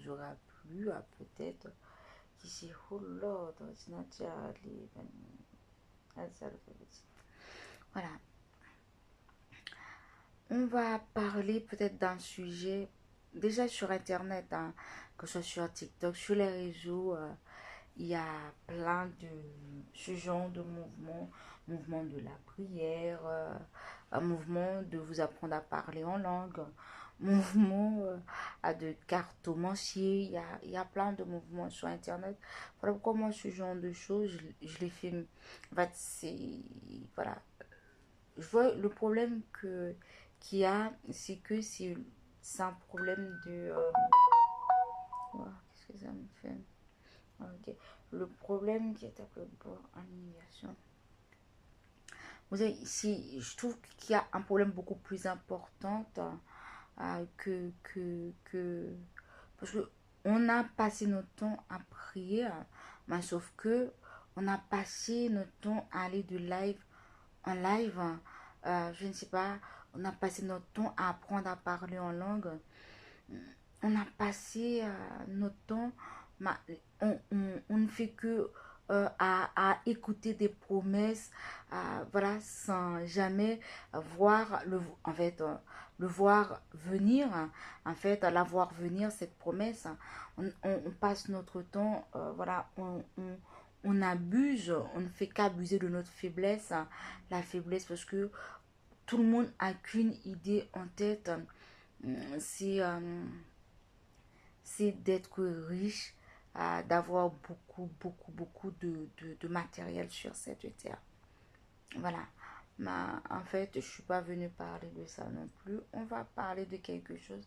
aura plu, peut-être d'ici oh Lord, voilà. On va parler peut-être d'un sujet déjà sur internet, hein, que ce soit sur TikTok, sur les réseaux. Il y a plein de ce genre de mouvements, mouvement de la prière, un mouvement de vous apprendre à parler en langue, mouvement de cartomancier. Il y a plein de mouvements sur internet. Voilà pourquoi moi ce genre de choses, je les filme. En fait, c'est voilà. Je vois le problème qu'il y a, c'est que c'est un problème de oh, qu'est-ce que ça me fait? Ok. Le problème qui est appelé pour annihilation. Vous savez, ici, je trouve qu'il y a un problème beaucoup plus important parce que on a passé notre temps à prier, mais sauf que on a passé notre temps à aller de live en live. Je ne sais pas, on a passé notre temps à apprendre à parler en langue. On a passé notre temps, on ne fait que à écouter des promesses, voilà, sans jamais voir en fait, le voir venir, en fait, la voir venir, cette promesse. On passe notre temps, voilà, on abuse, on ne fait qu'abuser de notre faiblesse, la faiblesse parce que tout le monde a qu'une idée en tête, c'est d'être riche, d'avoir beaucoup de matériel sur cette terre. Voilà. Mais en fait, je ne suis pas venue parler de ça non plus. On va parler de quelque chose.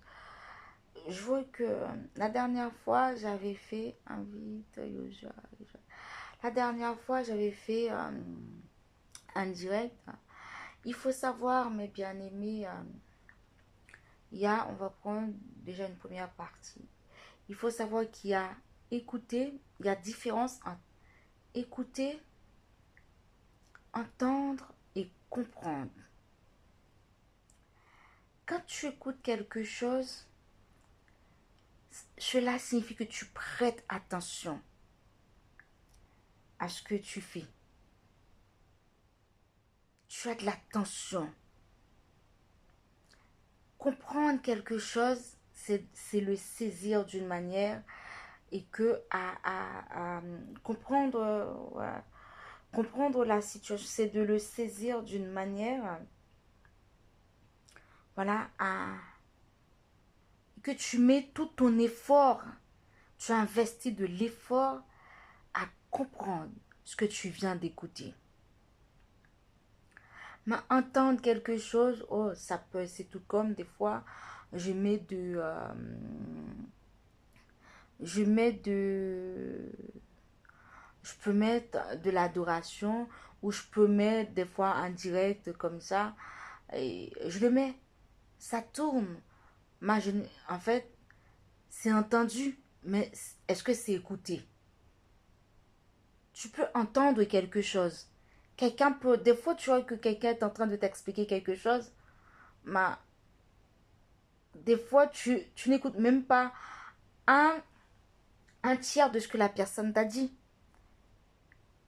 Je vois que la dernière fois, j'avais fait un vite. La dernière fois, j'avais fait un direct. Il faut savoir, mes bien-aimés, on va prendre déjà une première partie. Il faut savoir qu'il y a écouter, il y a différence entre écouter, entendre et comprendre. Quand tu écoutes quelque chose, cela signifie que tu prêtes attention à ce que tu fais. Tu as de l'attention. Comprendre quelque chose, c'est le saisir d'une manière et que à comprendre, ouais, comprendre la situation, c'est de le saisir d'une manière, voilà, que tu mets tout ton effort, tu investis de l'effort à comprendre ce que tu viens d'écouter. Mais entendre quelque chose, oh, ça peut, c'est tout comme des fois, je mets de, je mets de, je peux mettre de l'adoration ou je peux mettre des fois en direct comme ça et je le mets, ça tourne. Mais en fait, c'est entendu, mais est-ce que c'est écouté? Tu peux entendre quelque chose. Quelqu'un peut, des fois tu vois que quelqu'un est en train de t'expliquer quelque chose, mais des fois tu n'écoutes même pas un, un tiers de ce que la personne t'a dit.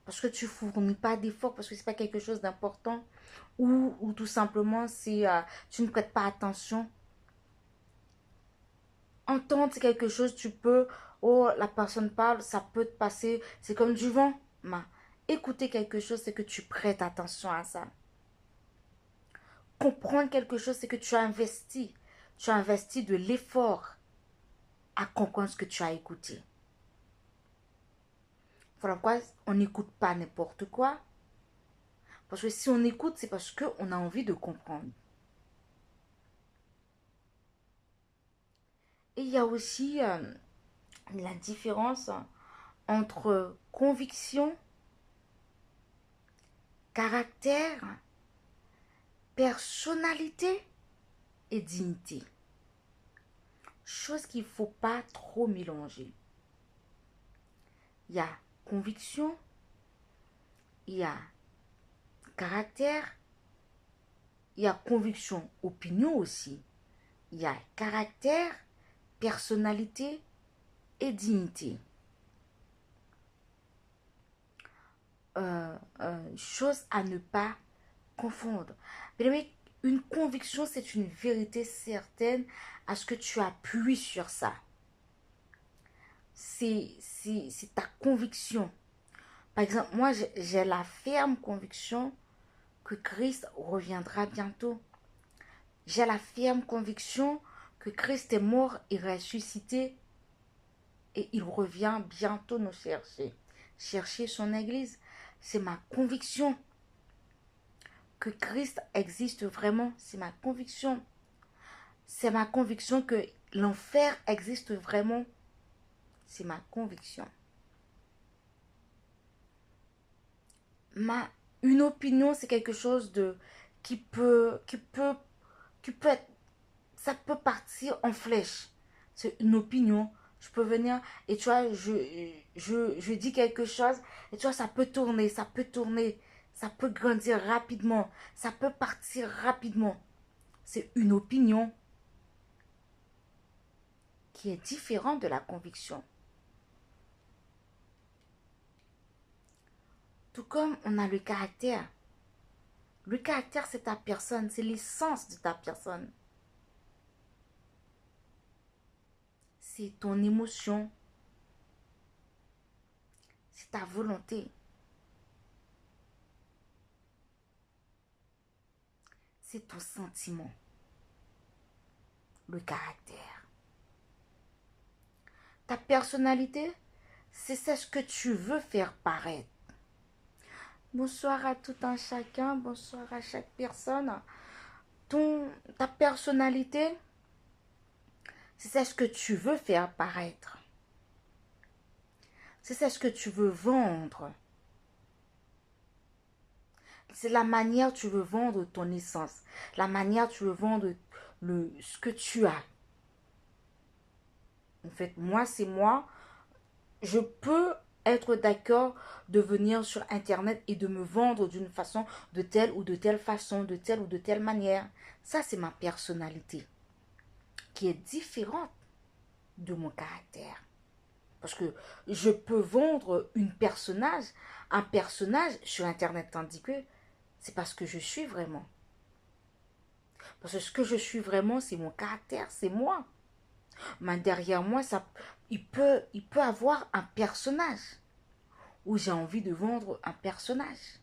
Parce que tu fournis pas d'efforts, parce que c'est pas quelque chose d'important, ou tout simplement tu ne prêtes pas attention. Entendre c'est quelque chose, tu peux, oh la personne parle, ça peut te passer, c'est comme du vent. Mais écouter quelque chose, c'est que tu prêtes attention à ça. Comprendre quelque chose, c'est que tu as investi. Tu as investi de l'effort à comprendre ce que tu as écouté. Voilà pourquoi on n'écoute pas n'importe quoi. Parce que si on écoute, c'est parce qu'on a envie de comprendre. Et il y a aussi la différence entre conviction, caractère, personnalité et dignité. Chose qu'il ne faut pas trop mélanger. Il y a conviction, il y a caractère, il y a opinion aussi. Il y a caractère, personnalité et dignité. Chose à ne pas confondre. Mais une conviction, c'est une vérité certaine à ce que tu appuies sur ça. C'est ta conviction. Par exemple, moi, j'ai la ferme conviction que Christ reviendra bientôt. J'ai la ferme conviction que Christ est mort et ressuscité et il revient bientôt nous chercher. Chercher son Église. C'est ma conviction que Christ existe vraiment. C'est ma conviction. C'est ma conviction que l'enfer existe vraiment. C'est ma conviction. Une opinion, c'est quelque chose de qui peut être, ça peut partir en flèche. C'est une opinion. Je peux venir et tu vois, je dis quelque chose et tu vois, ça peut tourner, ça peut grandir rapidement, ça peut partir rapidement. C'est une opinion qui est différente de la conviction. Tout comme on a le caractère. Le caractère, c'est ta personne, c'est l'essence de ta personne. C'est ton émotion, c'est ta volonté, c'est ton sentiment, le caractère. Ta personnalité, c'est ce que tu veux faire paraître. Bonsoir à tout un chacun, bonsoir à chaque personne. Ta personnalité, c'est ce que tu veux faire paraître. C'est ce que tu veux vendre. C'est la manière tu veux vendre ton essence. La manière tu veux vendre ce que tu as. En fait, moi, c'est moi. Je peux être d'accord de venir sur Internet et de me vendre d'une façon, de telle ou de telle façon, de telle ou de telle manière. Ça, c'est ma personnalité qui est différente de mon caractère. Parce que je peux vendre un personnage sur Internet, tandis que c'est parce que je suis vraiment. Parce que ce que je suis vraiment, c'est mon caractère, c'est moi. Mais derrière moi, il peut avoir un personnage où j'ai envie de vendre un personnage.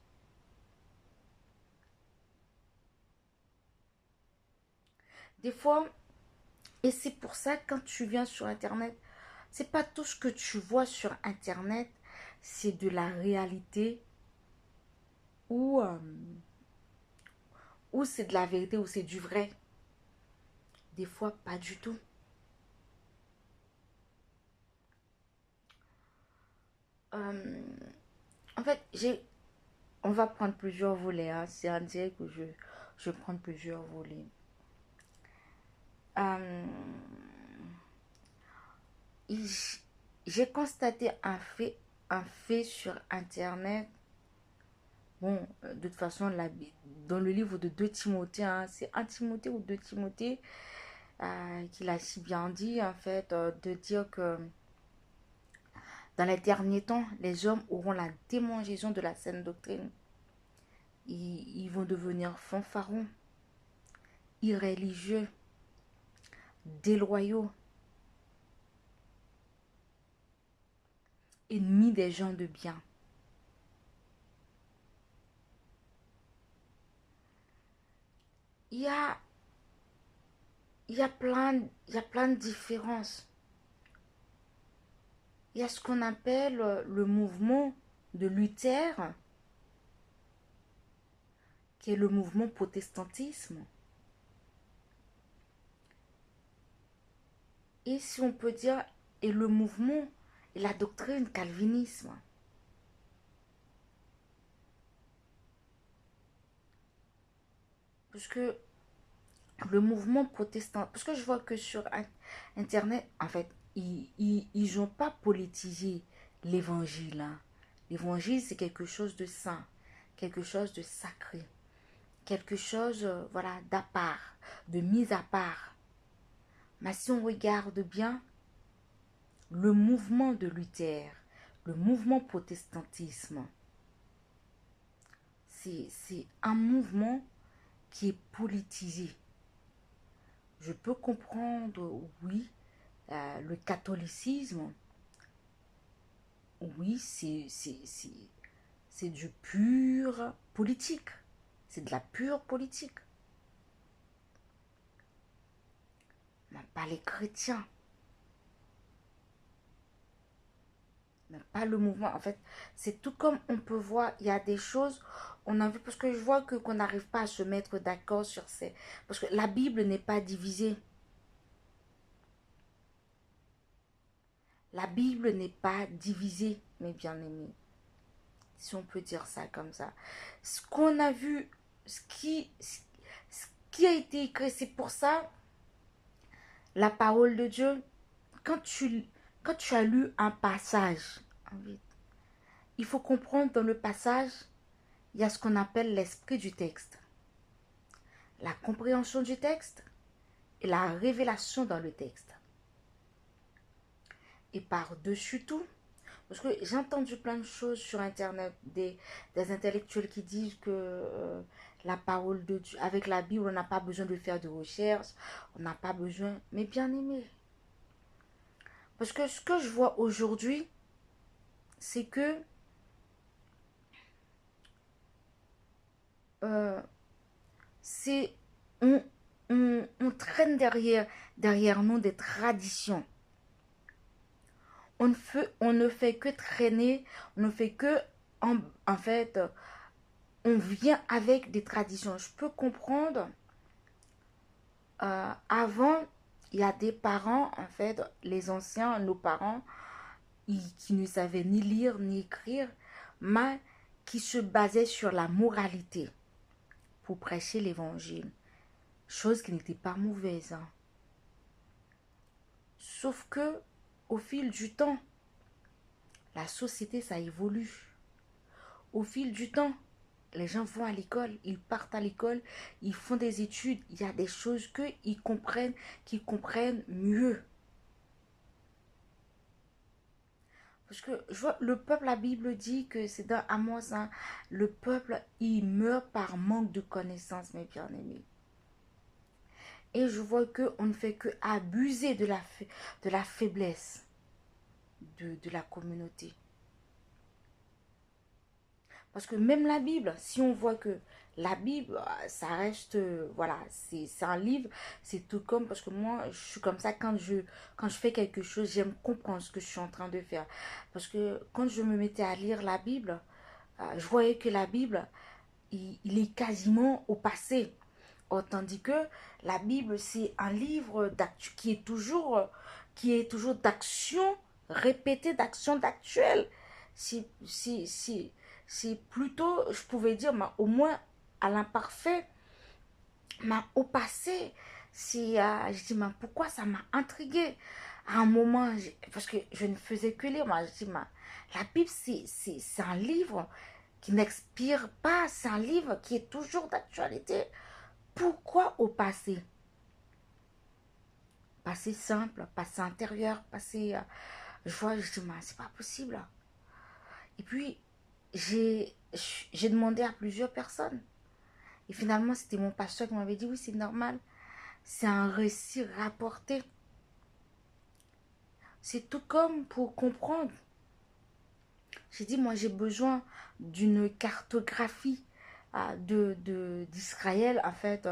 Des fois, et c'est pour ça quand tu viens sur Internet, c'est pas tout ce que tu vois sur Internet, c'est de la réalité ou c'est de la vérité ou c'est du vrai. Des fois, pas du tout. Euh, en fait, on va prendre plusieurs volets. Hein. C'est un direct que je vais prendre plusieurs volets. Euh, j'ai constaté un fait sur Internet. Bon, de toute façon, dans le livre de 2 Timothée, hein, c'est 1 Timothée ou 2 Timothée qu'il a si bien dit, en fait, de dire que dans les derniers temps, les hommes auront la démangeaison de la saine doctrine. Ils vont devenir fanfarons, irréligieux, déloyaux, ennemis des gens de bien. Il y a, il y a plein de différences. Il y a ce qu'on appelle le mouvement de Luther, qui est le mouvement protestantisme. Et si on peut dire, et le mouvement et la doctrine calvinisme. Parce que le mouvement protestant, parce que je vois que sur Internet, en fait, ils n'ont pas politisé l'évangile. Hein. L'évangile, c'est quelque chose de saint, quelque chose de sacré, quelque chose, voilà, d'à part, de mise à part. Mais si on regarde bien, le mouvement de Luther, le mouvement protestantisme, c'est un mouvement qui est politisé. Je peux comprendre, oui, le catholicisme, oui, c'est du pur politique. C'est de la pure politique. Mais pas les chrétiens. Mais pas le mouvement. En fait, c'est tout comme on peut voir, il y a des choses, on a vu, parce que je vois que qu'on n'arrive pas à se mettre d'accord sur ces... Parce que la Bible n'est pas divisée. La Bible n'est pas divisée, mes bien-aimés. Si on peut dire ça comme ça. Ce qu'on a vu, ce qui a été écrit, c'est pour ça, la parole de Dieu, quand tu as lu un passage, il faut comprendre dans le passage, il y a ce qu'on appelle l'esprit du texte, la compréhension du texte et la révélation dans le texte. Et par-dessus tout, parce que j'ai entendu plein de choses sur Internet, des intellectuels qui disent que la parole de Dieu, avec la Bible, on n'a pas besoin de faire de recherche, on n'a pas besoin, mais bien aimé. Parce que ce que je vois aujourd'hui, c'est que euh, c'est on traîne derrière nous des traditions. On ne fait que traîner, on ne fait que, en fait, on vient avec des traditions. Je peux comprendre, avant, il y a des parents, en fait, les anciens, nos parents, qui ne savaient ni lire ni écrire, mais qui se basaient sur la moralité pour prêcher l'évangile. Chose qui n'était pas mauvaise. Hein. Sauf que, au fil du temps, la société, ça évolue. Au fil du temps, les gens vont à l'école, ils partent à l'école, ils font des études. Il y a des choses qu'ils comprennent mieux. Parce que je vois, le peuple, la Bible dit que c'est dans Amos, hein, le peuple, il meurt par manque de connaissances, mes bien-aimés. Et je vois qu'on ne fait que abuser de la faiblesse de la communauté. Parce que même la Bible, si on voit que la Bible, ça reste, voilà, c'est un livre, c'est tout comme, parce que moi, je suis comme ça, quand je fais quelque chose, j'aime comprendre ce que je suis en train de faire. Parce que quand je me mettais à lire la Bible, je voyais que la Bible, il est quasiment au passé. Tandis que la Bible, c'est un livre qui est toujours d'action répétée, d'action d'actuel. C'est plutôt, je pouvais dire, mais au moins à l'imparfait, mais au passé, je dis, mais pourquoi ça m'a intrigué à un moment, parce que je ne faisais que lire, moi, je dis, mais la Bible, c'est un livre qui n'expire pas, c'est un livre qui est toujours d'actualité. Pourquoi au passé? Passé simple, passé intérieur, passé... je vois, je dis, mais c'est pas possible. Et puis, j'ai demandé à plusieurs personnes. Et finalement, c'était mon pasteur qui m'avait dit, oui, c'est normal. C'est un récit rapporté. C'est tout comme pour comprendre. J'ai dit, moi, j'ai besoin d'une cartographie d'Israël, en fait,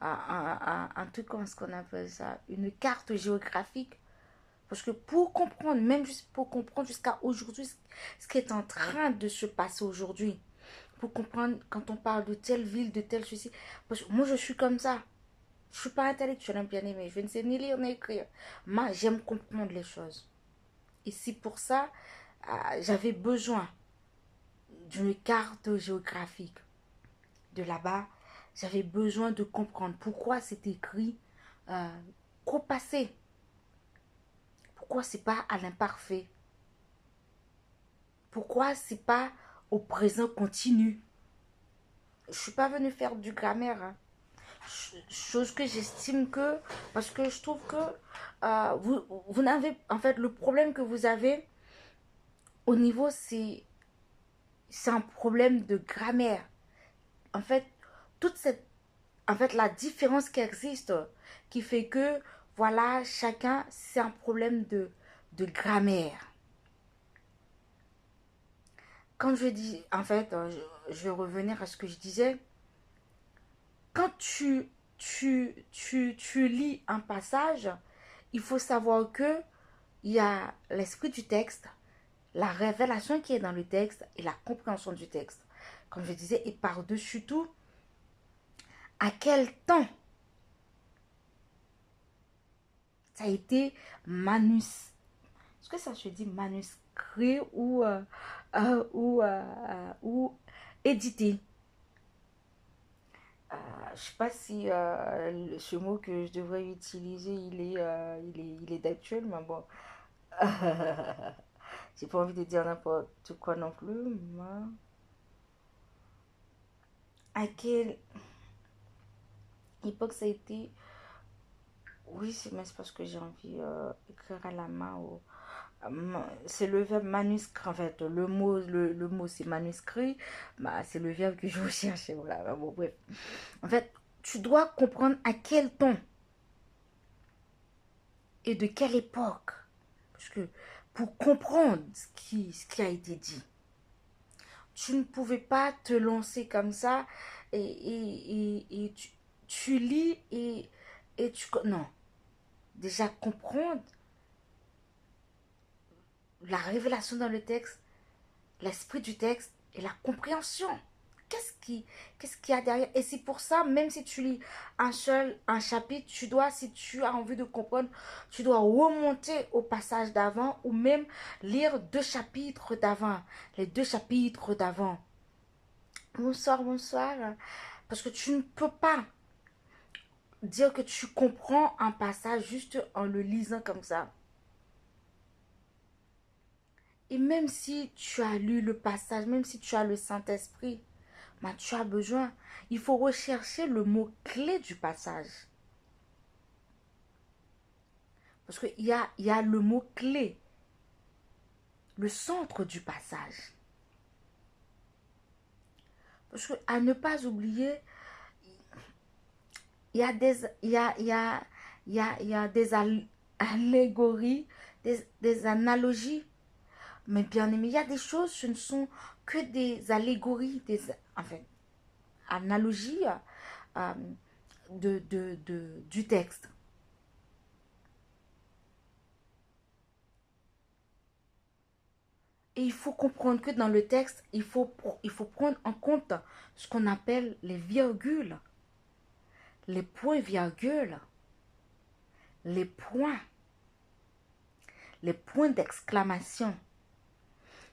un truc, comment est-ce qu'on appelle ça? Une carte géographique. Parce que pour comprendre, même juste pour comprendre jusqu'à aujourd'hui, ce qui est en train de se passer aujourd'hui, pour comprendre quand on parle de telle ville, de telle ceci, parce que moi je suis comme ça. Je ne suis pas intellectuelle, bien aimé. Je ne sais ni lire ni écrire. Moi, j'aime comprendre les choses. Et c'est pour ça, j'avais besoin d'une carte géographique. De là-bas, j'avais besoin de comprendre pourquoi c'est écrit qu'au passé. Pourquoi c'est pas à l'imparfait? Pourquoi c'est pas au présent continu? Je suis pas venue faire du grammaire. Hein. Chose que j'estime que, parce que je trouve que vous n'avez, en fait, le problème que vous avez au niveau, c'est un problème de grammaire. En fait, toute cette, en fait, la différence qui existe, qui fait que, voilà, chacun, c'est un problème de grammaire. Quand je dis, en fait, je vais revenir à ce que je disais, quand tu lis un passage, il faut savoir que il y a l'esprit du texte, la révélation qui est dans le texte et la compréhension du texte. Comme je disais, et par-dessus tout, à quel temps ça a été manuscrit. Est-ce que ça se dit manuscrit ou édité? Je sais pas si ce mot que je devrais utiliser, il est d'actuel, mais bon. J'ai pas envie de dire n'importe quoi non plus. Mais... À quelle époque ça a été? Oui, mais c'est parce que j'ai envie d'écrire à la main. C'est le verbe manuscrit, en fait. Le mot c'est manuscrit. Bah, c'est le verbe que je recherche. Voilà. Bah, bon, bref. En fait, tu dois comprendre à quel temps et de quelle époque. Parce que pour comprendre ce qui a été dit, tu ne pouvais pas te lancer comme ça et tu lis et tu... Non. Déjà comprendre la révélation dans le texte, l'esprit du texte et la compréhension. Qu'est-ce qu'il y a derrière? Et c'est pour ça, même si tu lis un chapitre, tu dois, si tu as envie de comprendre, tu dois remonter au passage d'avant ou même lire deux chapitres d'avant, les deux chapitres d'avant. Bonsoir, bonsoir. Parce que tu ne peux pas dire que tu comprends un passage juste en le lisant comme ça. Et même si tu as lu le passage, même si tu as le Saint-Esprit, bah, tu as besoin, il faut rechercher le mot-clé du passage. Parce qu'il y a le mot-clé, le centre du passage. Parce que, à ne pas oublier, il y a des, il y a des allégories, des analogies. Mais bien aimé, il y a des choses, ce ne sont que des allégories, enfin, analogies euh, du texte. Et il faut comprendre que dans le texte, il faut prendre en compte ce qu'on appelle les virgules, les points-virgules, les points, les points d'exclamation,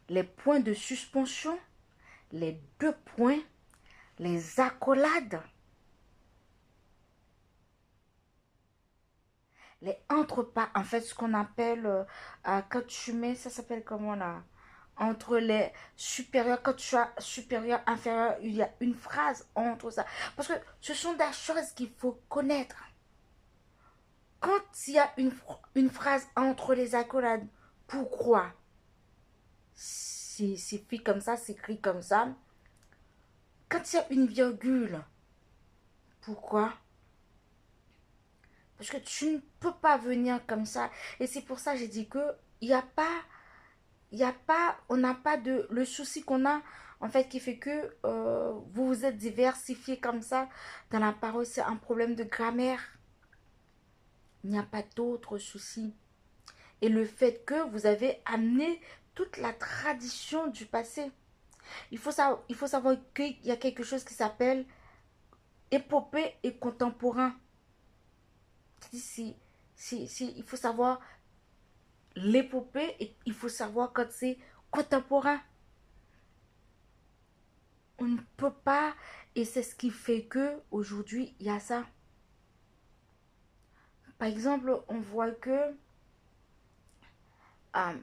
les points de suspension, les deux points, les accolades, les entrepas, en fait, ce qu'on appelle, quand tu mets, ça s'appelle comment là? Entre les supérieurs, quand tu as supérieur, inférieur, il y a une phrase entre ça. Parce que ce sont des choses qu'il faut connaître. Quand il y a une phrase entre les accolades, pourquoi c'est fait comme ça, c'est écrit comme ça. Quand il y a une virgule, pourquoi? Parce que tu ne peux pas venir comme ça. Et c'est pour ça que j'ai dit que il n'y a pas, on n'a pas de, le souci qu'on a, en fait, qui fait que vous vous êtes diversifié comme ça dans la parole, c'est un problème de grammaire. Il n'y a pas d'autre souci. Et le fait que vous avez amené toute la tradition du passé. Il faut savoir qu'il y a quelque chose qui s'appelle épopée et contemporain. Il faut savoir l'épopée et il faut savoir quand c'est contemporain. On ne peut pas, et c'est ce qui fait que aujourd'hui il y a ça. Par exemple, on voit que euh,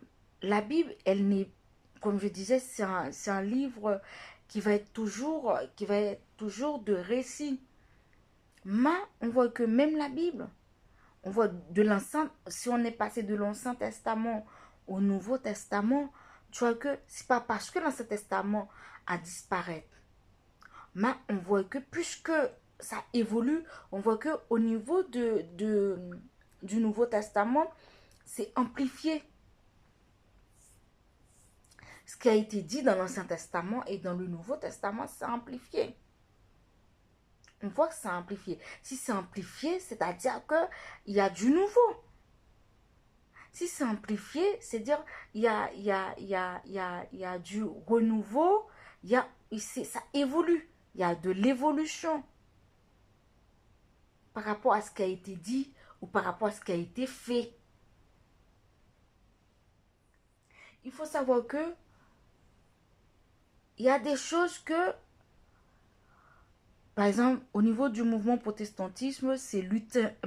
la Bible, elle n'est, comme je disais, c'est un livre qui va être toujours de récits. Mais on voit que même la Bible, on voit de l'Ancien, si on est passé de l'Ancien Testament au Nouveau Testament, tu vois que c'est pas parce que l'Ancien Testament a disparu, mais on voit que puisque ça évolue, on voit que au niveau du Nouveau Testament, c'est amplifié. Ce qui a été dit dans l'Ancien Testament et dans le Nouveau Testament, c'est amplifié. On voit que c'est amplifié. Si c'est amplifié, c'est-à-dire qu'il y a du nouveau. Si c'est amplifié, c'est-à-dire il y a du renouveau, ça évolue. Il y a de l'évolution par rapport à ce qui a été dit ou par rapport à ce qui a été fait. Il faut savoir que il y a des choses que, par exemple, au niveau du mouvement protestantisme, c'est Luther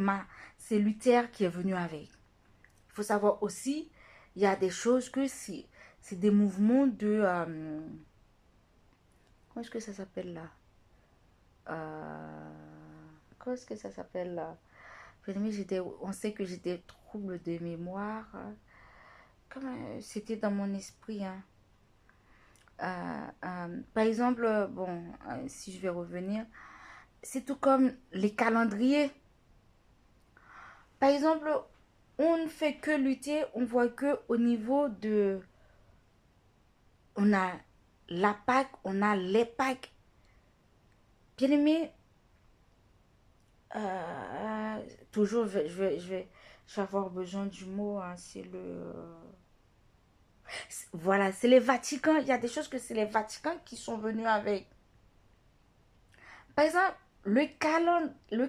qui est venu avec. Il faut savoir aussi, il y a des choses que c'est des mouvements de... comment est-ce que ça s'appelle là comment est-ce que ça s'appelle là? On sait que j'étais trouble de mémoire. C'était dans mon esprit. Hein. Par exemple, bon, si je vais revenir, c'est tout comme les calendriers. Par exemple, on ne fait que lutter, on voit que au niveau de... On a la Pâque, on a les Pâques. Bien aimé, toujours, je vais avoir besoin du mot, hein, c'est le... Voilà, c'est les Vaticans. Il y a des choses que c'est les Vaticans qui sont venus avec. Par exemple, le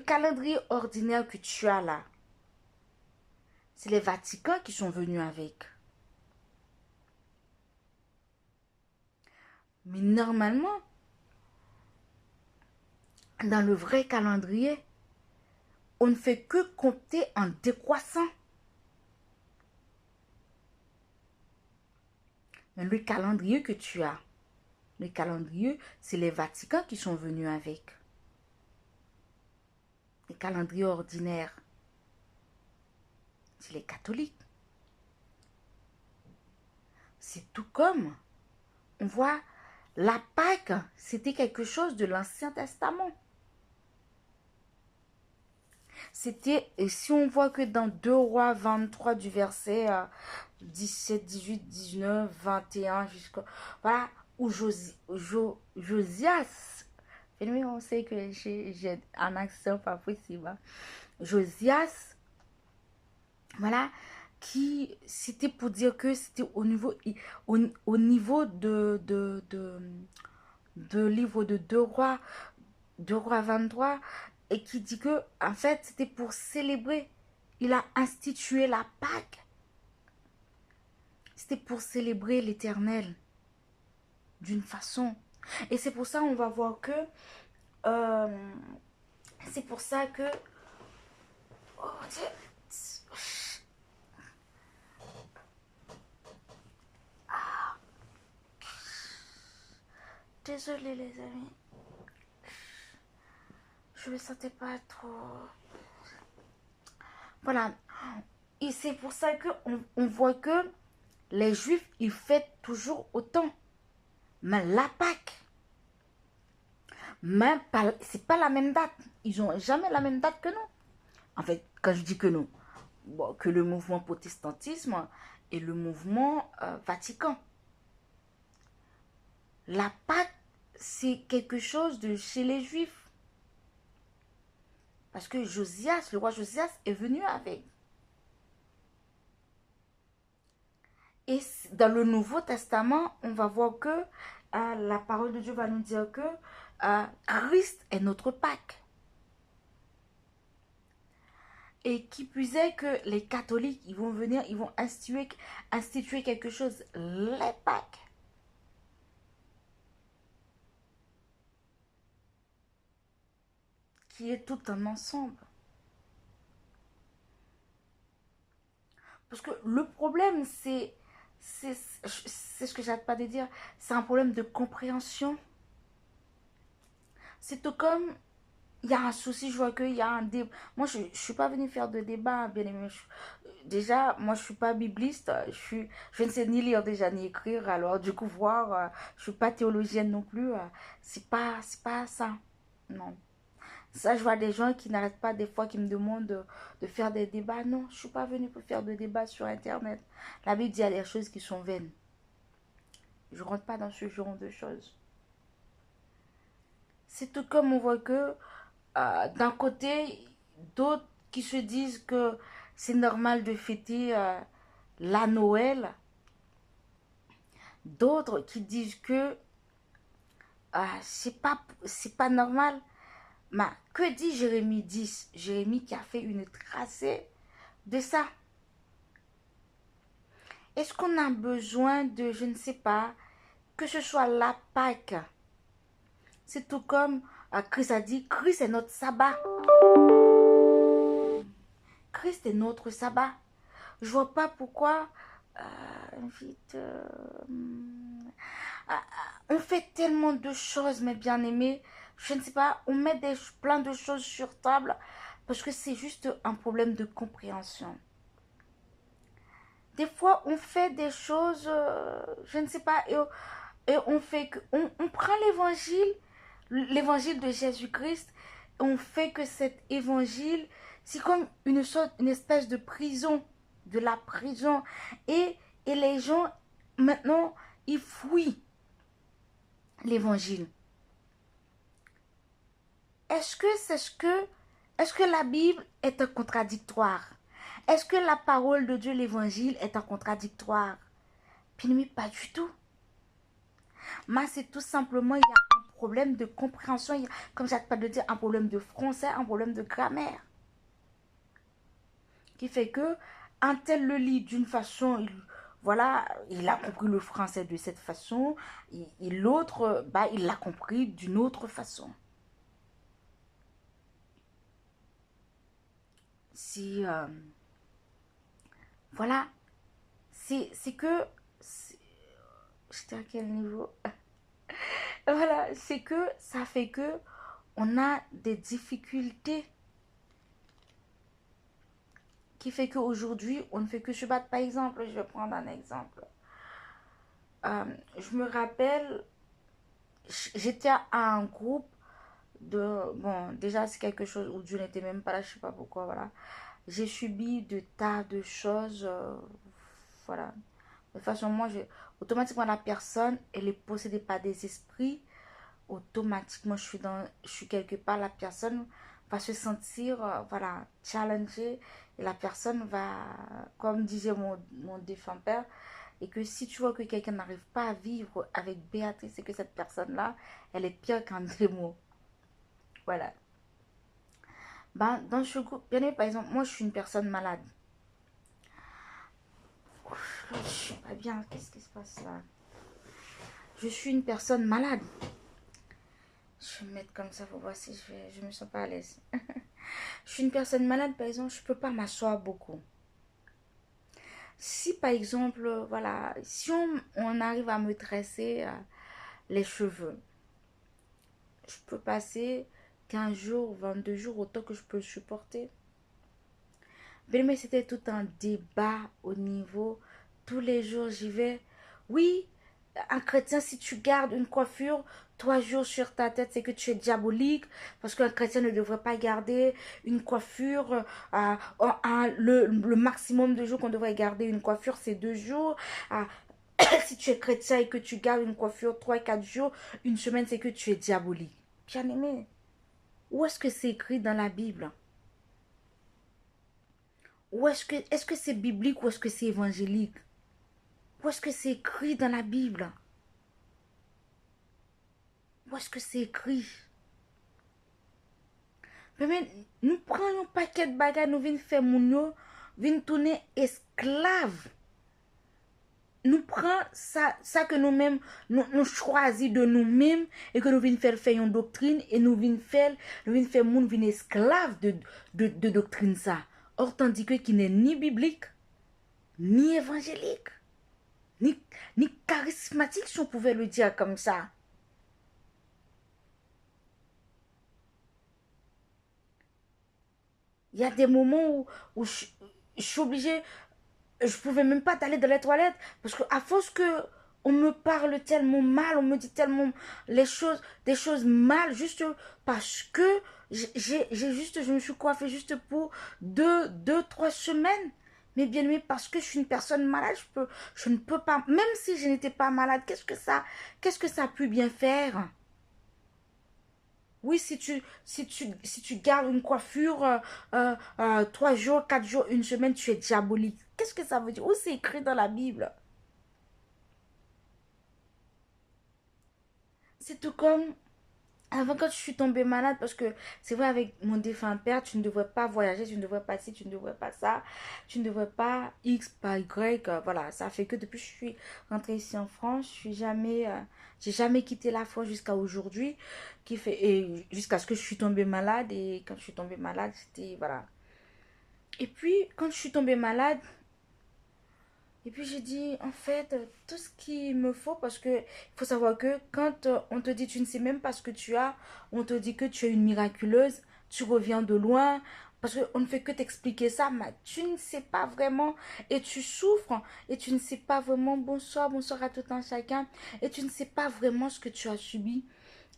calendrier ordinaire que tu as là, c'est les Vaticans qui sont venus avec. Mais normalement, dans le vrai calendrier, on ne fait que compter en décroissant. Mais le calendrier que tu as, le calendrier, c'est les Vaticans qui sont venus avec. Les calendriers ordinaires, c'est les catholiques. C'est tout comme, on voit, la Pâque, c'était quelque chose de l'Ancien Testament. C'était, et si on voit que dans 2 Rois 23 du verset 17, 18, 19, 21, jusqu'à... Voilà, où Josias, on sait que j'ai un accent pas possible. Hein. Josias, voilà, qui, c'était pour dire que c'était au niveau de livre de 2 Rois 23, et qui dit que, en fait, c'était pour célébrer. Il a institué la Pâque. C'était pour célébrer l'Éternel d'une façon. Et c'est pour ça on va voir que c'est pour ça que oh, désolé les amis, je me sentais pas trop, voilà. Et c'est pour ça que on voit que les Juifs ils fêtent toujours autant, mais la Pâque, mais c'est pas la même date. Ils ont jamais la même date que nous. En fait, quand je dis que nous, bon, que le mouvement protestantisme et le mouvement Vatican. La Pâque, c'est quelque chose de chez les Juifs. Parce que Josias, le roi Josias, est venu avec. Et dans le Nouveau Testament, on va voir que la parole de Dieu va nous dire que Christ est notre Pâque. Et qui plus est que les catholiques, ils vont venir, ils vont instituer quelque chose, les Pâques. Qui est tout un ensemble. Parce que le problème, c'est ce que j'arrête pas de dire, c'est un problème de compréhension. C'est tout comme il y a un souci, je vois qu'il y a un débat. Moi, je ne suis pas venue faire de débat, bien aimé. Déjà, moi, je ne suis pas bibliste. Je ne sais ni lire déjà ni écrire. Alors, du coup, je ne suis pas théologienne non plus. C'est pas ça. Non. Ça, je vois des gens qui n'arrêtent pas des fois, qui me demandent de faire des débats. Non, je ne suis pas venue pour faire de débats sur Internet. La Bible dit qu'il y a des choses qui sont vaines. Je ne rentre pas dans ce genre de choses. C'est tout comme on voit que d'un côté, d'autres qui se disent que c'est normal de fêter la Noël, d'autres qui disent que c'est pas normal. Mais que dit Jérémie 10? Jérémie qui a fait une tracée de ça. Est-ce qu'on a besoin de, je ne sais pas, que ce soit la Pâque? C'est tout comme Christ a dit, Christ est notre sabbat. Christ est notre sabbat. Je vois pas pourquoi vite, on fait tellement de choses, mes bien-aimés. Je ne sais pas, on met plein de choses sur table parce que c'est juste un problème de compréhension. Des fois, on fait des choses, je ne sais pas, et on fait que, on prend l'évangile de Jésus-Christ, et on fait que cet évangile, c'est comme une espèce de prison, de la prison, et les gens maintenant ils fuient l'évangile. Est-ce que la Bible est un contradictoire? Est-ce que la parole de Dieu, l'évangile, est un contradictoire? Puis pas du tout. Mais c'est tout simplement, il y a un problème de compréhension, comme j'arrête pas de dire, un problème de français, un problème de grammaire. Qui fait que un tel le lit d'une façon, voilà, il a compris le français de cette façon, et l'autre, il l'a compris d'une autre façon. Si, voilà, c'est que, j'étais à quel niveau? Voilà, c'est que ça fait que on a des difficultés qui fait qu'aujourd'hui, on ne fait que se battre. Par exemple, je vais prendre un exemple. Je me rappelle, j'étais à un groupe de... Bon, déjà, c'est quelque chose où Dieu n'était même pas là, je ne sais pas pourquoi, voilà. J'ai subi de tas de choses, voilà. De toute façon, automatiquement, la personne, elle est possédée par des esprits. Automatiquement, je suis quelque part, la personne va se sentir, voilà, challengée. Et la personne va, comme disait mon défunt père, et que si tu vois que quelqu'un n'arrive pas à vivre avec Béatrice, c'est que cette personne-là, elle est pire qu'un démon. Voilà. Dans ce groupe, bien par exemple, moi, je suis une personne malade. Je ne suis pas bien. Qu'est-ce qui se passe là? Je suis une personne malade. Je vais me mettre comme ça pour voir si je me sens pas à l'aise. Je suis une personne malade, par exemple, je ne peux pas m'asseoir beaucoup. Si par exemple, voilà, si on arrive à me tresser les cheveux, je peux passer 15 jours, 22 jours, autant que je peux supporter. Mais c'était tout un débat au niveau, tous les jours j'y vais. Oui, un chrétien, si tu gardes une coiffure 3 jours sur ta tête, c'est que tu es diabolique. Parce qu'un chrétien ne devrait pas garder une coiffure. Le maximum de jours qu'on devrait garder une coiffure, c'est 2 jours. Si tu es chrétien et que tu gardes une coiffure 3 4 jours, une semaine, c'est que tu es diabolique. Bien aimé, où est-ce que c'est écrit dans la Bible? Est-ce que c'est biblique ou est-ce que c'est évangélique? Où est-ce que c'est écrit dans la Bible? Où est-ce que c'est écrit? Mais nous prenons un paquet de bagages, nous venons faire mon nous, venons tourner esclaves. Nous prenons ça que nous-mêmes, nous choisissons de nous-mêmes et que nous venons faire une doctrine et nous venons faire mon venir esclaves de doctrine ça. Or, tandis que qui n'est ni biblique, ni évangélique, ni charismatique, si on pouvait le dire comme ça. Il y a des moments où je suis obligée, je pouvais même pas aller dans les toilettes parce que à force que on me parle tellement mal, on me dit tellement des choses mal juste parce que j'ai juste, je me suis coiffée juste pour trois semaines. Mais bien aimé, parce que je suis une personne malade, je ne peux pas, même si je n'étais pas malade, qu'est-ce que ça a pu bien faire? Oui, si tu gardes une coiffure 3 jours, 4 jours, une semaine, tu es diabolique. Qu'est-ce que ça veut dire? Où c'est écrit dans la Bible? C'est tout comme avant quand je suis tombée malade, parce que c'est vrai, avec mon défunt père, tu ne devrais pas voyager, tu ne devrais pas ci, tu ne devrais pas ça, tu ne devrais pas X, pas Y. Voilà, ça fait que depuis que je suis rentrée ici en France, j'ai jamais quitté la France jusqu'à aujourd'hui, et jusqu'à ce que je suis tombée malade. Et quand je suis tombée malade, c'était, voilà. Et puis, quand je suis tombée malade, et puis j'ai dit, en fait, tout ce qu'il me faut, parce que il faut savoir que quand on te dit tu ne sais même pas ce que tu as, on te dit que tu es une miraculeuse, tu reviens de loin, parce qu'on ne fait que t'expliquer ça, mais tu ne sais pas vraiment, et tu souffres, et tu ne sais pas vraiment, bonsoir, bonsoir à tout un chacun, et tu ne sais pas vraiment ce que tu as subi.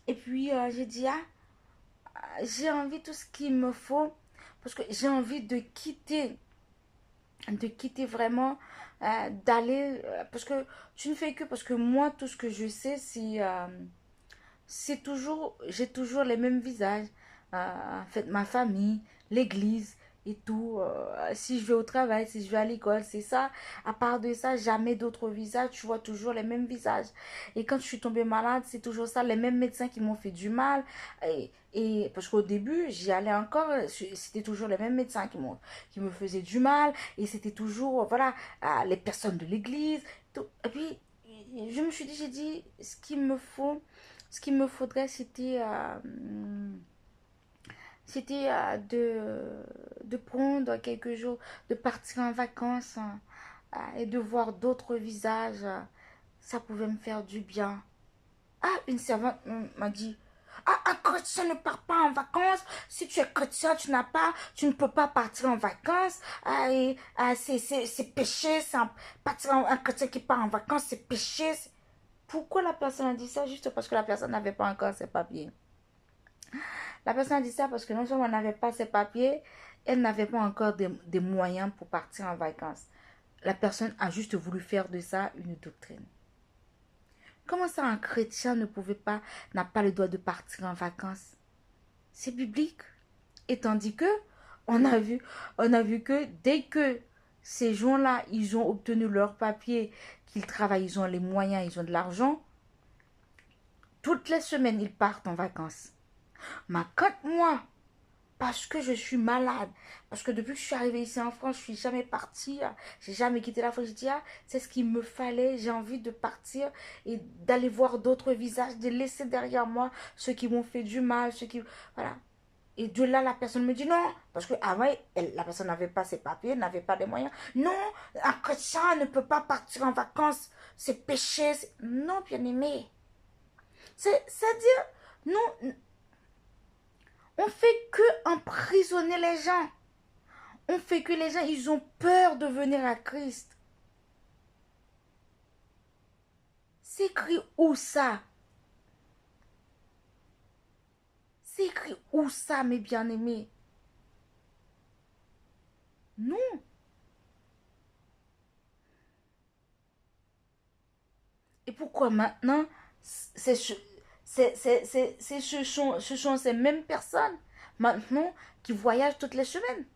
Et puis j'ai dit, ah, j'ai envie de tout ce qu'il me faut, parce que j'ai envie de quitter vraiment, d'aller, parce que tu ne fais que, parce que moi, tout ce que je sais, c'est toujours, j'ai toujours les mêmes visages. En fait, ma famille, l'église et tout. Si je vais au travail, si je vais à l'école, c'est ça. À part de ça, jamais d'autres visages. Tu vois toujours les mêmes visages. Et quand je suis tombée malade, c'est toujours ça. Les mêmes médecins qui m'ont fait du mal. Et parce qu'au début, j'y allais encore. C'était toujours les mêmes médecins qui me faisaient du mal. Et c'était toujours, voilà, les personnes de l'église. Tout. Et puis, je me suis dit, j'ai dit, ce qu'il me faudrait, c'était de prendre quelques jours, de partir en vacances, hein, et de voir d'autres visages. Ça pouvait me faire du bien. Ah, une servante m'a dit, ah, un chrétien ne part pas en vacances. Si tu es chrétien, tu ne peux pas partir en vacances. Ah, c'est péché. Un chrétien qui part en vacances, c'est péché. Pourquoi la personne a dit ça? Juste parce que la personne n'avait pas encore ses papiers. La personne a dit ça parce que non seulement elle n'avait pas ses papiers, elle n'avait pas encore des moyens pour partir en vacances. La personne a juste voulu faire de ça une doctrine. Comment ça un chrétien n'a pas le droit de partir en vacances? C'est biblique. Et tandis que on a vu que dès que ces gens-là, ils ont obtenu leurs papiers, qu'ils travaillent, ils ont les moyens, ils ont de l'argent, toutes les semaines, ils partent en vacances. Mais quand moi, parce que je suis malade, parce que depuis que je suis arrivée ici en France, je suis jamais partie, j'ai jamais quitté la France, je dis, ah, c'est ce qu'il me fallait, j'ai envie de partir et d'aller voir d'autres visages, de laisser derrière moi ceux qui m'ont fait du mal, ceux qui... Voilà. Et de là, la personne me dit non, parce qu'avant, la personne n'avait pas ses papiers, n'avait pas les moyens. Non, un chrétien ne peut pas partir en vacances, c'est péché. Non, bien aimé. C'est-à-dire, nous, on fait que emprisonner les gens. On fait que les gens, ils ont peur de venir à Christ. C'est écrit où ça? C'est écrit où ça, mes bien-aimés? Non. Et pourquoi maintenant, c'est ce, ce sont ces mêmes personnes maintenant qui voyagent toutes les semaines?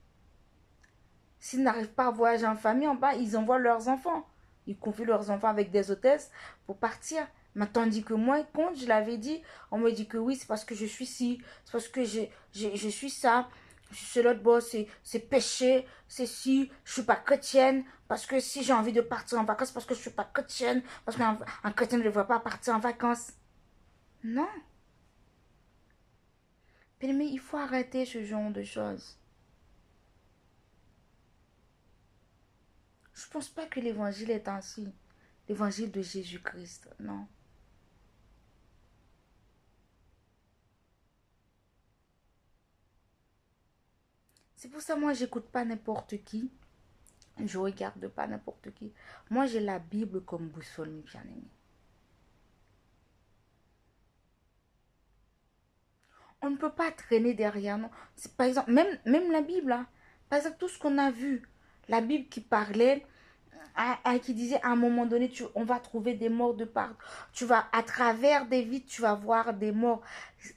S'ils n'arrivent pas à voyager en famille, en bas, ils envoient leurs enfants. Ils confient leurs enfants avec des hôtesses pour partir. Mais tandis que moi, quand je l'avais dit, on me dit que oui, c'est parce que je suis ci, c'est parce que je suis ça, je suis l'autre boss, c'est péché, c'est si, je suis pas chrétienne, parce que si j'ai envie de partir en vacances, parce que je suis pas chrétienne, parce qu'un chrétien ne devrait pas partir en vacances. Non. Mais il faut arrêter ce genre de choses. Je pense pas que l'évangile est ainsi. L'évangile de Jésus-Christ, non. C'est pour ça, moi, j'écoute pas n'importe qui. Je regarde pas n'importe qui. Moi, j'ai la Bible comme boussole, mes bien-aimés. On ne peut pas traîner derrière, non. Par exemple, même la Bible, hein. Par exemple, tout ce qu'on a vu, la Bible qui parlait, qui disait à un moment donné, on va trouver des morts de part. Tu vas, à travers des vides, tu vas voir des morts.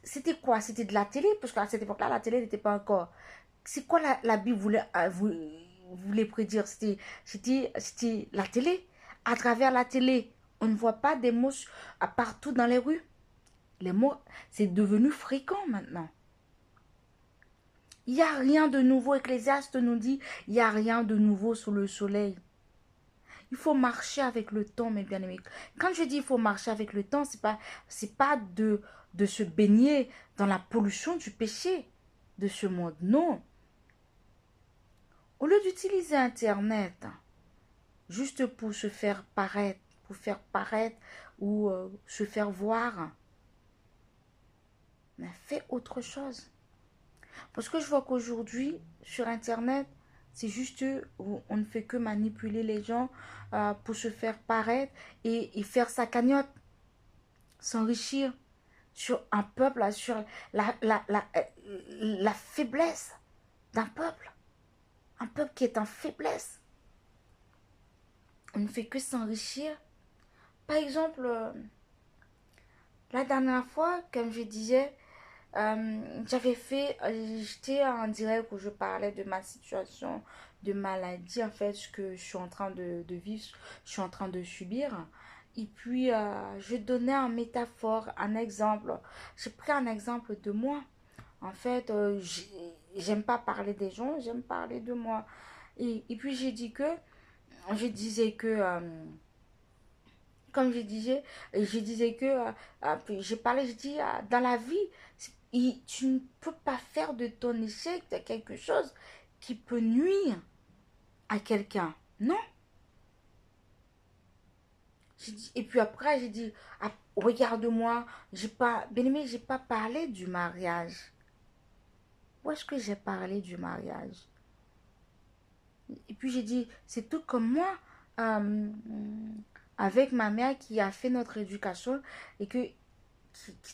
C'était quoi? C'était de la télé, parce qu'à cette époque-là, la télé n'était pas encore. C'est quoi la Bible voulait prédire? C'était la télé. À travers la télé, on ne voit pas des mots partout dans les rues. Les mots, c'est devenu fréquent maintenant. Il n'y a rien de nouveau. Ecclésiaste nous dit, il n'y a rien de nouveau sous le soleil. Il faut marcher avec le temps, mes bien-aimés. Quand je dis il faut marcher avec le temps, c'est pas de se baigner dans la pollution du péché de ce monde. Non. Au lieu d'utiliser Internet juste pour se faire paraître, ou se faire voir, mais fais autre chose. Parce que je vois qu'aujourd'hui, sur Internet, c'est juste, on ne fait que manipuler les gens pour se faire paraître et faire sa cagnotte, s'enrichir sur un peuple, sur la faiblesse d'un peuple. Un peuple qui est en faiblesse. On ne fait que s'enrichir. Par exemple, la dernière fois, comme je disais, j'étais en direct où je parlais de ma situation de maladie, en fait, ce que je suis en train de vivre, je suis en train de subir. Et puis, je donnais un métaphore, un exemple. J'ai pris un exemple de moi. En fait, j'aime pas parler des gens, j'aime parler de moi. Et puis, je disais que, comme je disais que, j'ai parlé, je dis, dans la vie, tu ne peux pas faire de ton échec de quelque chose qui peut nuire à quelqu'un. Non. Et puis après, j'ai dit, ah, regarde-moi, bien aimé, j'ai pas parlé du mariage. Où est-ce que j'ai parlé du mariage? Et puis j'ai dit, c'est tout comme moi, euh, avec ma mère qui a fait notre éducation et qui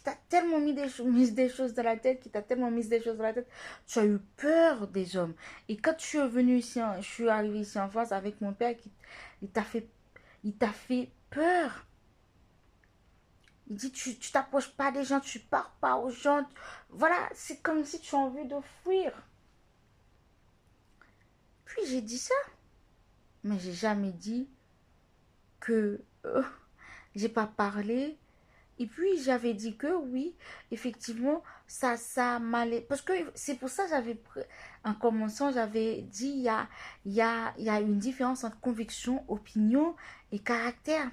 t'a tellement mis des choses dans la tête, qui t'a tellement mis des choses dans la tête, tu as eu peur des hommes. Et quand je suis venue ici, je suis arrivée ici en France avec mon père, il t'a fait peur. Il dit, tu t'approches pas des gens, tu parles pas aux gens. Voilà, c'est comme si tu as envie de fuir. Puis j'ai dit ça, mais j'ai jamais dit que j'ai pas parlé. Et puis j'avais dit que oui, effectivement, ça m'allait. Parce que c'est pour ça que en commençant, j'avais dit, il y a une différence entre conviction, opinion et caractère.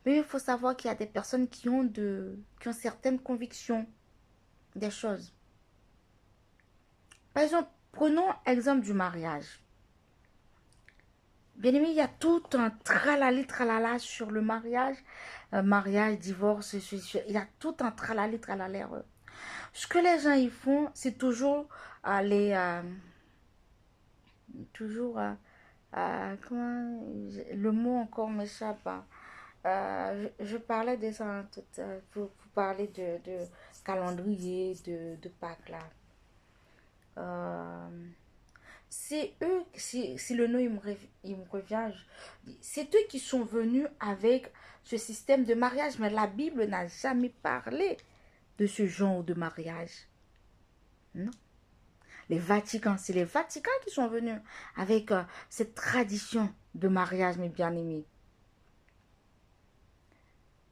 Mais il faut savoir qu'il y a des personnes qui ont certaines convictions des choses. Par exemple, prenons l'exemple du mariage. Bien aimé, il y a tout un tralali tralala sur le mariage. Mariage, divorce, il y a tout un tralali tralala. Ce que les gens y font, c'est toujours aller... toujours... comment, le mot encore m'échappe. Hein. Je parlais de ça tout, pour parler de calendrier, de Pâques là. Euh, c'est eux, si le nom il me revient, c'est eux qui sont venus avec ce système de mariage, mais la Bible n'a jamais parlé de ce genre de mariage. Non. C'est les Vaticans qui sont venus avec cette tradition de mariage, mes bien-aimés.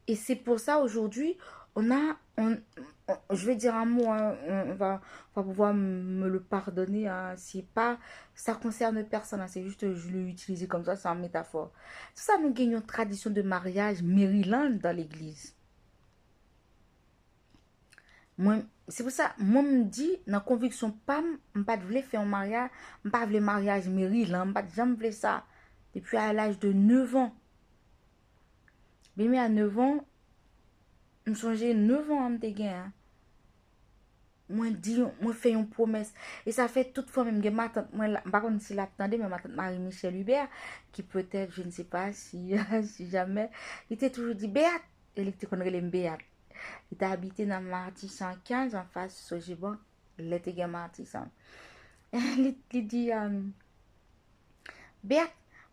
Et c'est pour ça aujourd'hui, je vais dire un mot, hein, on va pouvoir me le pardonner. Hein, c'est pas, ça concerne personne, hein, c'est juste je l'ai utilisé comme ça, c'est une métaphore. C'est ça, nous gagnons tradition de mariage Maryland dans l'église. Moi, c'est pour ça, moi me dit, dans la conviction, pas de vouloir faire un mariage, pas de mariage Maryland, pas de jamais ça. Depuis à l'âge de 9 ans. Mais à 9 ans, je me songeais 9 ans en me dégain. moi fait une promesse. Et ça fait toutefois même que ma tante, moi, par contre, si l'attendait, mais ma tante Marie-Michel Hubert, qui peut-être, je ne sais pas si, si jamais, il était toujours dit, Béat, il était qu'on les Béat. Il était habité dans Marty 115, en face de Sojiban, il était gagné Marty 100. Il dit, Béat,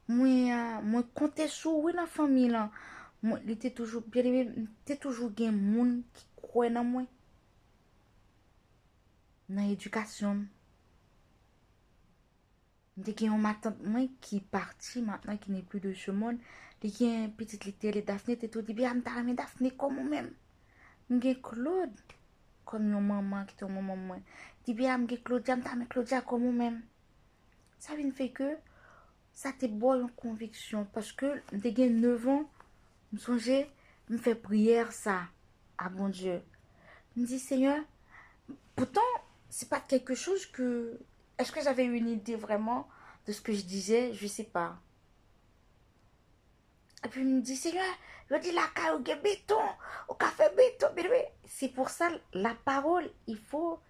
moi, compter sur oui, la famille, là. Moi, il était toujours, bien aimé, il était toujours un monde qui croit dans moi, dans l'éducation. Il y a une tante moi qui est partie maintenant, qui n'est plus de ce monde. Il y a une petite littéraire Daphné, tu te dis, bien, je Daphné comme moi-même. Il y a Claude, comme une maman qui est mon maman. Il dit, bien, je Claudia, je Claudia comme moi-même. Ça vient fait que ça te boit une conviction. Parce que j'ai 9 ans, je songeais, je fais prière ça à bon Dieu. Je me dis, Seigneur, pourtant, c'est pas quelque chose que... Est-ce que j'avais une idée vraiment de ce que je disais? Je sais pas. Et puis il me dit, Seigneur, je dis la caille au béton, au café béton. C'est pour ça, la parole, il faut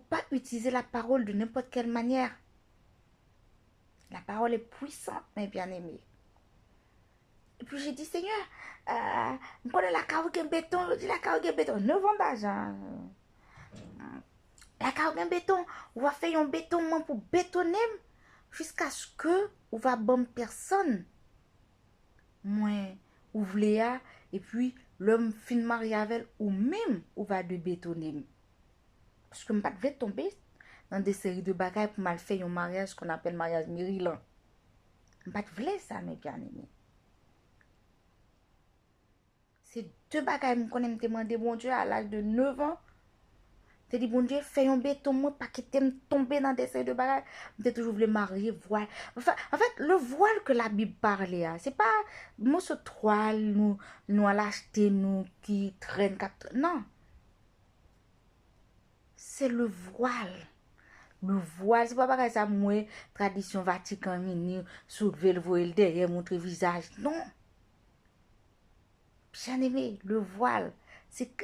pas utiliser la parole de n'importe quelle manière. La parole est puissante, mes bien-aimés. Et puis j'ai dit, Seigneur, je connais la caille au béton, je dis la caille au béton. 9 ans d'âge. La caille au béton, on va faire un béton pour bétonner jusqu'à ce que on va bonne personne. Moi, ou vléa, et puis l'homme fin marié avec ou même ou va de bétonner. Parce que je ne vais pas tomber dans des séries de bagages pour mal faire un mariage qu'on appelle mariage Maryland. Je ne vais pas ça, mes bien-aimés. C'est 2 bagages que je me demandé, bon Dieu, à l'âge de 9 ans. Je dit, bon Dieu, fais un béton, moi, pas que tu tomber dans des séries de bagages. Je toujours voulu marier, voile. Enfin, en fait, le voile que la Bible parlait, c'est pas, moi, ce toile, nous, à l'acheter, nous, qui traîne, non. C'est le voile. Le voile, c'est pas pareil, ça, moi, tradition Vatican, soulever le voile derrière, montrer le visage. Non. Bien aimé, le voile, c'est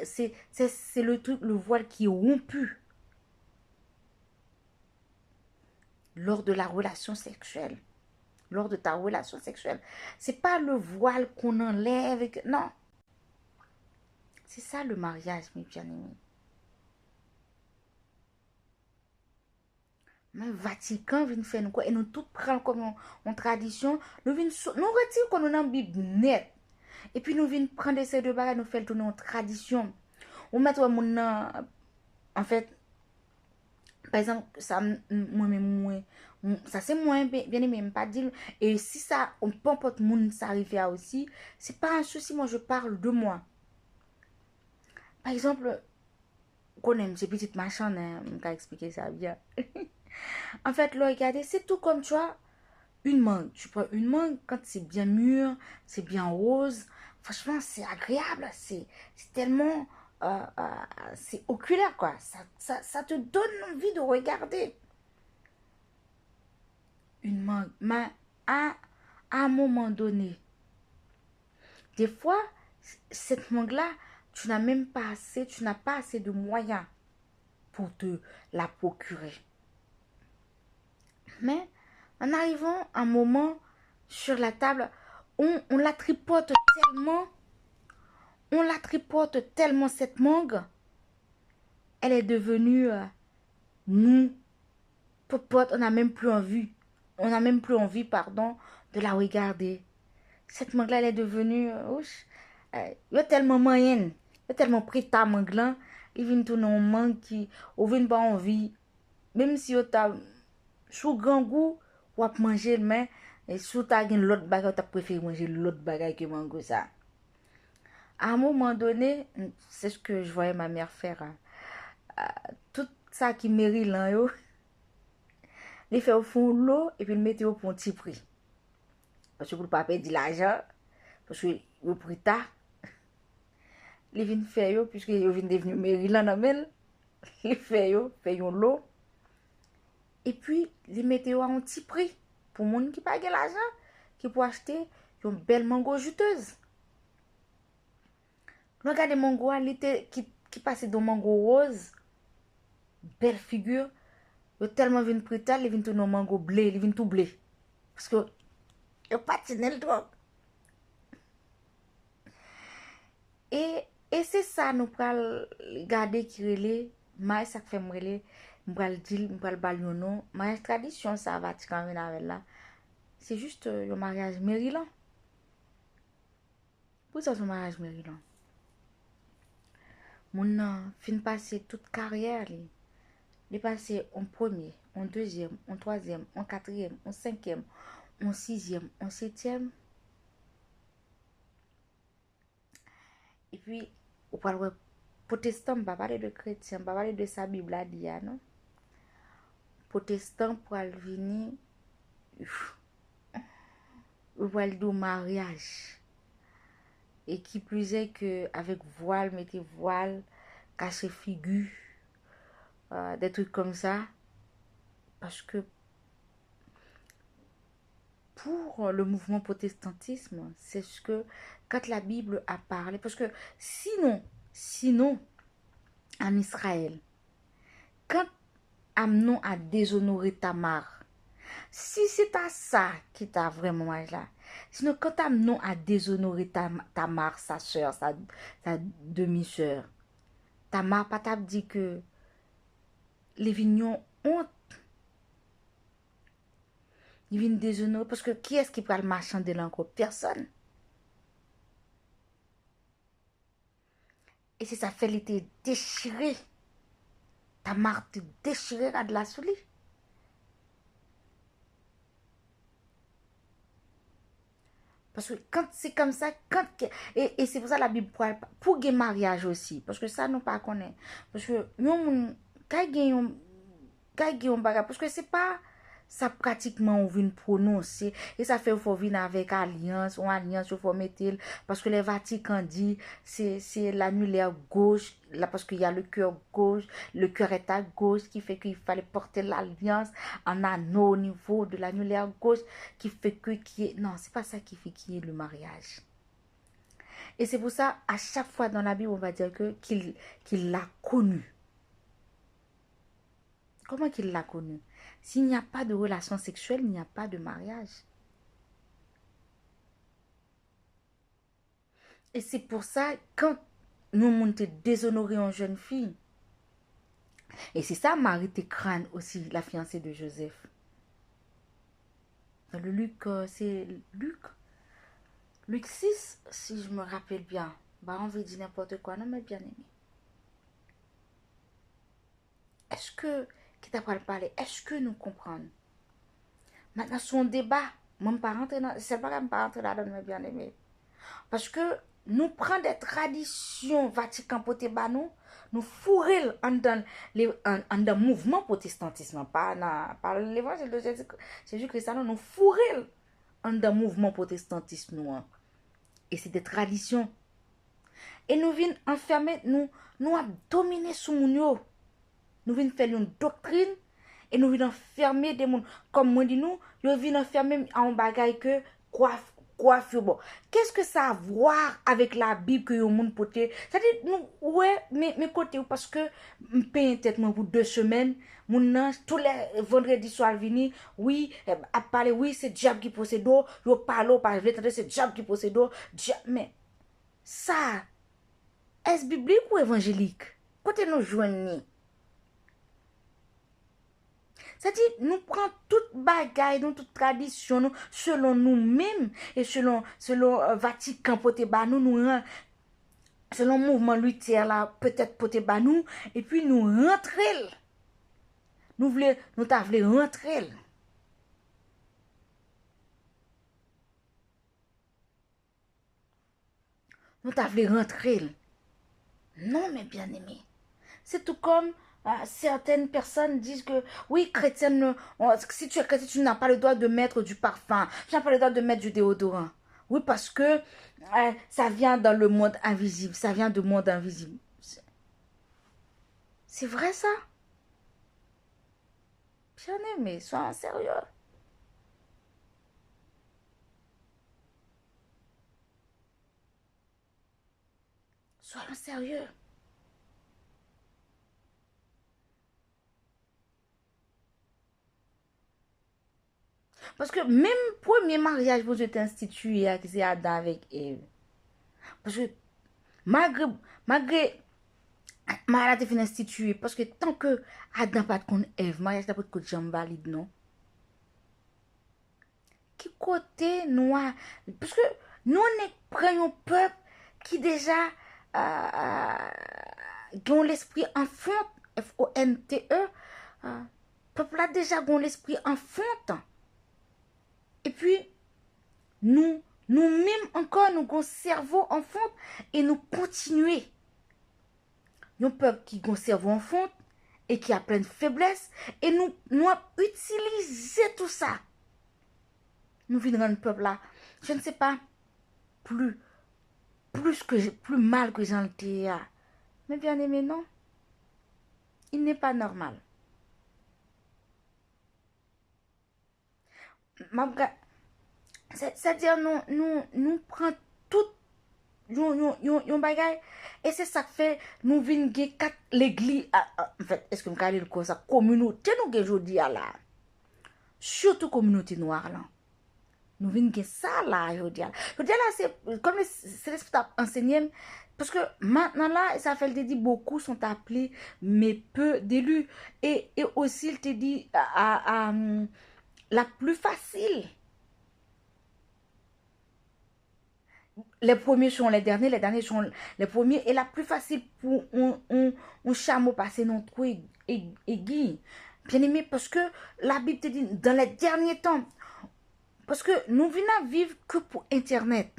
le truc, le voile qui est rompu lors de la relation sexuelle. Lors de ta relation sexuelle. C'est pas le voile qu'on enlève. Non. C'est ça le mariage, mes bien-aimés. Mais Vatican vient faire nous quoi? Et nous tout prend comme une tradition. Nous retirons qu'on nous en Bible net. Et puis nous venons prendre ces 2 bagages, nous faire tourner en tradition. On met mon en fait, par exemple, ça, moi, ça c'est moins bien aimé, pas dire. Et si ça, on peut pas monde ça arrive à aussi, c'est pas un souci, moi je parle de moi. Par exemple, qu'on aime ces petites machines, on va expliquer ça bien. En fait, là, regardez, c'est tout comme tu vois, une mangue. Tu prends une mangue, quand c'est bien mûr, c'est bien rose, franchement, c'est agréable, c'est tellement, c'est oculaire, quoi. Ça te donne envie de regarder. Une mangue. Mais à un moment donné, des fois, cette mangue-là, tu n'as pas assez de moyens pour te la procurer. Mais en arrivant un moment sur la table, on la tripote tellement cette mangue, elle est devenue mou, popote, on n'a même plus envie, pardon, de la regarder. Cette mangue là, elle est devenue, il y a tellement moyenne, il y a tellement pris ta mangue là, il vient tourner un mangue qui, on vient pas envie, même si on t'a sous grand goût, ou à manger le main, et sous ta gen l'autre bagage, tu préféré manger l'autre bagage que mango ça. À un moment donné, c'est ce que je voyais ma mère faire. Tout ça qui mérite là, yo, il fait au fond l'eau et puis il mettait au fond petit prix. Parce que pour ne pas perdre de l'argent, parce que le prix tard, il vient faire yo, puisque il vient devenir Maryland amel, il fait l'eau, et puis il mettait à un petit prix pour les gens qui pas l'argent, qui pour acheter une belle mango juteuse. Regardez mango qui qui passe dans mango rose, belle figure, yo tellement vin prital, ils vin tout dans mango blé, ils vin tout blé. Parce que yo patine le trop. Et c'est ça nous pral garder qui relé, mais ça fait m'relé, m'pral dire, m'pral bal yon non, mariage tradition ça Vatican avec là. C'est juste un mariage Maryland. Pour ça son mariage Maryland. Mon fin passer toute carrière li. Li passé en premier, en deuxième, en troisième, en quatrième, en cinquième, en sixième, en septième. Et puis, on parle protestant, on va parler de chrétien, on va parler de sa Bible à dire, non? Protestant pour venir, on va le mariage. Et qui plus est que avec voile, mettez voile, cacher figure, des trucs comme ça. Parce que pour le mouvement protestantisme, c'est ce que quand la Bible a parlé, parce que sinon, en Israël, quand Amnon a déshonoré Tamar, si c'est à ça qui t'a vraiment là, sinon quand Amnon a déshonoré Tamar, sa soeur, sa demi-soeur, Tamar pas t'a dit que les vignons ont ils viennent déshonorer, parce que qui est-ce qui peut le marchander là encore? Personne. Et c'est ça fait l'été déchiré. Tamar te déchiré de la souli. Parce que quand c'est comme ça, et c'est pour ça la Bible pour le mariage aussi. Parce que ça, nous pas connaît. Parce que nous, quand parce que c'est pas ça pratiquement on vient prononcer. Et ça fait qu'il faut venir avec alliance, ou alliance, il faut mettre. Parce que les Vatican dit, c'est l'annulaire gauche, là, parce qu'il y a le cœur gauche, le cœur est à gauche, qui fait qu'il fallait porter l'alliance en anneau au niveau de l'annulaire gauche, qui fait que, non, c'est pas ça qui fait qu'il y ait le mariage. Et c'est pour ça, à chaque fois dans la Bible, on va dire qu'il l'a connu. Comment qu'il l'a connu? S'il n'y a pas de relation sexuelle, il n'y a pas de mariage. Et c'est pour ça, quand nous montons déshonorer une jeune fille, et c'est ça Marie Técrane aussi, la fiancée de Joseph. Dans le Luc, c'est Luc 6, si je me rappelle bien. Bah, on veut dire n'importe quoi, non, mais bien aimé. Est-ce que, qui t'a parlé, est-ce que nous comprenons? Maintenant, son débat, même pas rentrer dans, c'est pas pas rentrer là-dedans, mais bien aimé. Parce que nous prenons des traditions Vatican pour nous fourrer dans le mouvement protestantisme, pas l'évangile de Jésus-Christ, nous fourrer dans le mouvement protestantisme. Et c'est des traditions. Et nous venons enfermer, nous dominer sous nous. Nous venons faire une doctrine et nous venons enfermer des gens. Comme moi dis nous venons enfermer en bagaille que coiffure. Bon, qu'est-ce que ça a à voir avec la Bible que le monde porte? C'est-à-dire, nous, ouais, mais côté, parce que je paye tête pour 2 semaines, mon tous les vendredis soir venir, oui, à parler, oui, c'est diable qui possède, je parle, c'est diable qui possède, mais ça, est-ce biblique ou évangélique? Côté nous joignons. C'est-à-dire, nous prenons toute bagaille, toute tradition, nous, selon nous-mêmes, et selon Vatican, selon le mouvement Luther, là, peut-être pour nous, et puis nous rentrer. Nous voulons rentrer. Nous voulons rentrer. Non, mes bien-aimés. C'est tout comme certaines personnes disent que oui, chrétienne, si tu es chrétien, tu n'as pas le droit de mettre du parfum, tu n'as pas le droit de mettre du déodorant. Oui, parce que ça vient dans le monde invisible, ça vient du monde invisible. C'est vrai ça? Bien aimé, sois sérieux. Soyons sérieux. Parce que même premier mariage, vous êtes institué, c'est Adam avec Eve. Parce que malgré mariage est institué, parce que tant que Adam pas de Eve, mariage n'a pas de jambe valide, non? Qui côté noir? Parce que nous, on est prenons peuple qui déjà ont l'esprit en fonte, F-O-N-T-E. Peuple là déjà ont l'esprit en fonte. Et puis, nous-mêmes encore, nous avons un cerveau en fonte et nous continuer. Nous peuple qui a un cerveau en fonte et qui a plein de faiblesses et nous utiliser tout ça. Nous vivons dans le peuple là. Je ne sais pas, plus plus mal que j'en étais. Mais bien aimé, non. Il n'est pas normal. C'est-à-dire, nous prenons tout yon bagay et c'est ça que fait nous vinn gen quatre l'église en fait est-ce que me parler comme ça communauté nous gen jodi là surtout communauté noire là nous vinn gen ça là jodi là c'est comme c'est enseigné parce que maintenant là ça fait te dit beaucoup sont appelés mais peu d'élus et aussi il te dit la plus facile. Les premiers sont les derniers sont les premiers. Et la plus facile pour un chameau passer non trop aiguille. Bien aimé, parce que la Bible te dit, dans les derniers temps, parce que nous venons vivre que pour Internet.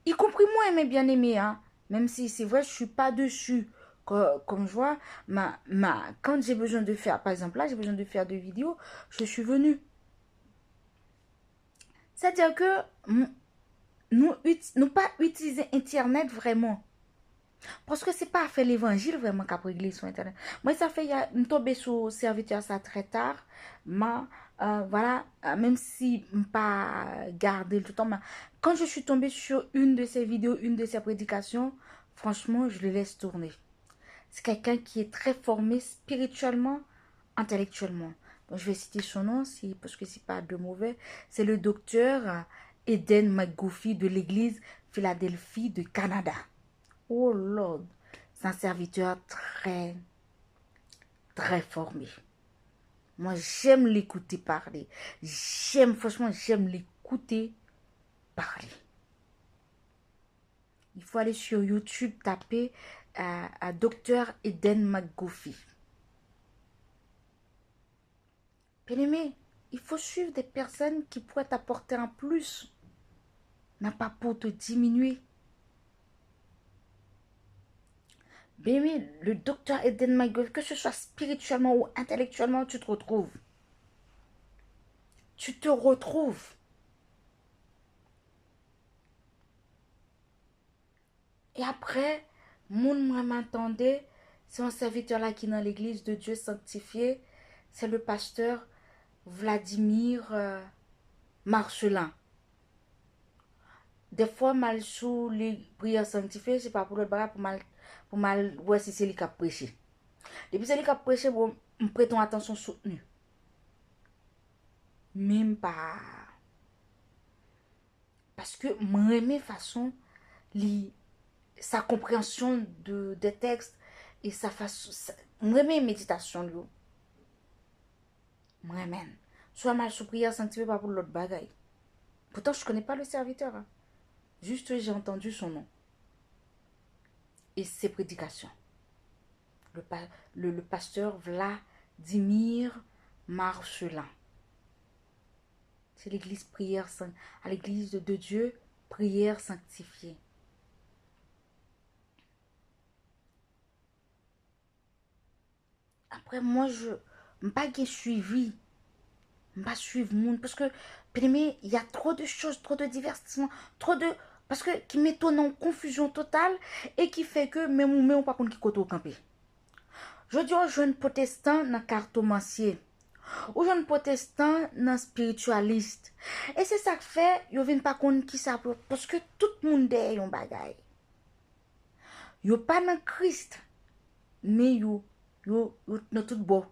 Y compris moi, mes bien-aimés, hein. Même si c'est vrai, je ne suis pas dessus. Comme je vois, quand j'ai besoin de faire, par exemple, là, j'ai besoin de faire des vidéos, je suis venue. C'est-à-dire que nous pas utiliser Internet vraiment. Parce que c'est pas faire l'évangile vraiment qu'a réglé sur Internet. Moi, ça fait, je suis tombé sur serviteur ça très tard. Voilà, même si je pas gardé tout le temps, mais quand je suis tombée sur une de ses vidéos, une de ses prédications, franchement, je le laisse tourner. C'est quelqu'un qui est très formé spirituellement, intellectuellement. Donc, je vais citer son nom, parce que c'est pas de mauvais. C'est le docteur Eden McGuffey de l'église Philadelphie de Canada. Oh Lord, c'est un serviteur très, très formé. Moi, j'aime l'écouter parler. Franchement, j'aime l'écouter parler. Il faut aller sur YouTube, taper Dr. Eden McGuffey. Bien aimé, il faut suivre des personnes qui pourraient t'apporter un plus. N'a pas pour te diminuer. Bien aimé, le docteur Eden McGuffey, que ce soit spirituellement ou intellectuellement, tu te retrouves. Tu te retrouves. Et après, mon m'attendait, c'est un serviteur là qui est dans l'église de Dieu sanctifié, c'est le pasteur Vladimir Marcelin. Des fois, mal sous les prières sanctifiées, c'est pas pour le bras, pour mal, ouais, si c'est lui qui a prêché. Depuis c'est lui qui a prêché, bon, me prêtons attention soutenue. Même pas. Parce que moi, mes façons, sa compréhension des textes et sa façon, moi, mes méditations, moi-même. Soit mal sous prière sanctifiée, pas pour l'autre bagaille. Pourtant, je connais pas le serviteur. Hein. Juste, j'ai entendu son nom. Et ses prédications. Le pasteur Vladimir Marcelin. C'est l'église prière, à l'église de Dieu, prière sanctifiée. Après, moi, je n'ai pas suivi. Je pas suivre le monde. Parce que, il y a trop de choses, trop de divertissements, trop de. Parce que qui m'étonne en confusion totale et qui fait que même on pas contre qui côté au campé. Je dis aux jeunes protestants dans cartomancier. Aux jeunes protestants dans spiritualiste. Et c'est ça que fait, yo viennent pas contre qui ça parce que tout le monde est yon bagay. Yo pas dans Christ, mais yo dans tout beau.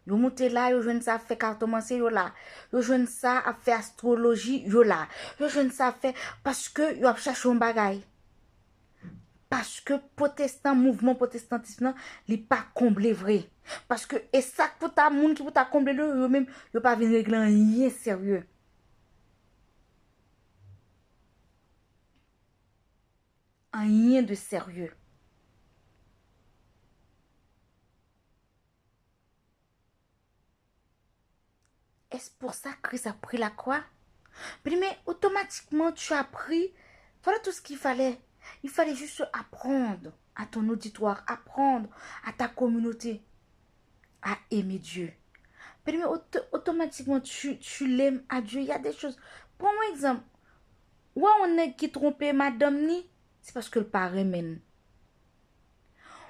Yo monte là, yo joine ça à faire cartomancie, yo là. Yo joine ça à faire astrologie, yo là. Yo joine ça à faire parce que yo a cherché un bagay. Parce que protestant, mouvement protestantisme, n'est pas comblé vrai. Parce que, et ça, pour ta monde qui pour ta combler le, yo même, yo pas venir régler rien sérieux. Rien de sérieux. Est-ce pour ça que Christ a pris la croix? Mais automatiquement, tu as pris, voilà tout ce qu'il fallait. Il fallait juste apprendre à ton auditoire, apprendre à ta communauté à aimer Dieu. Mais automatiquement, tu l'aimes à Dieu. Il y a des choses. Pour un exemple, où on est qui trompé madame ni, c'est parce que le parent mène.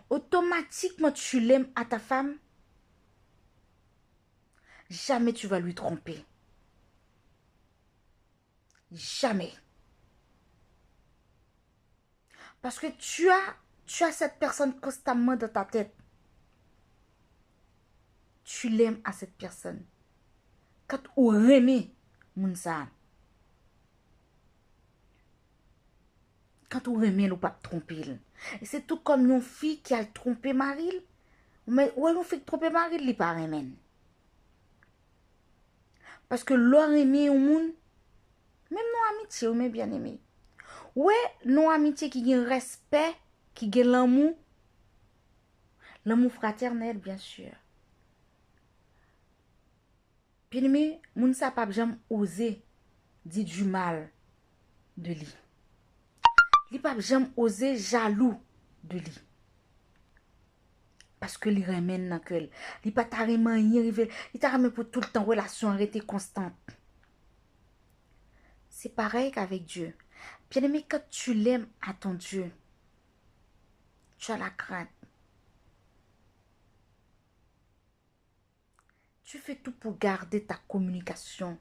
Automatiquement, tu l'aimes à ta femme. Jamais tu vas lui tromper. Jamais. Parce que tu as cette personne constamment dans ta tête. Tu l'aimes à cette personne. Quand on remet moun sa, quand on remet, on pas tromper. Et c'est tout comme une fille qui a trompé Maril. Mais ouais, une fille qui a trompé Maril, il pas remen. Parce que l'on remet au monde, même nos amitiés, on est bien aimé. Ouais, nos amitiés qui ont respect, qui ont l'amour fraternel, bien sûr. Bien aimé, moun sa pas jamais osé dire du mal de lui. Il pas jamais osé jaloux de lui. Parce que il remène dans cœur. Il pas carrément rien rivé, il t'a ramène pour tout le temps relation arrêtée constante. C'est pareil qu'avec Dieu. Bien aimé, quand tu l'aimes à ton Dieu, tu as la crainte. Tu fais tout pour garder ta communication.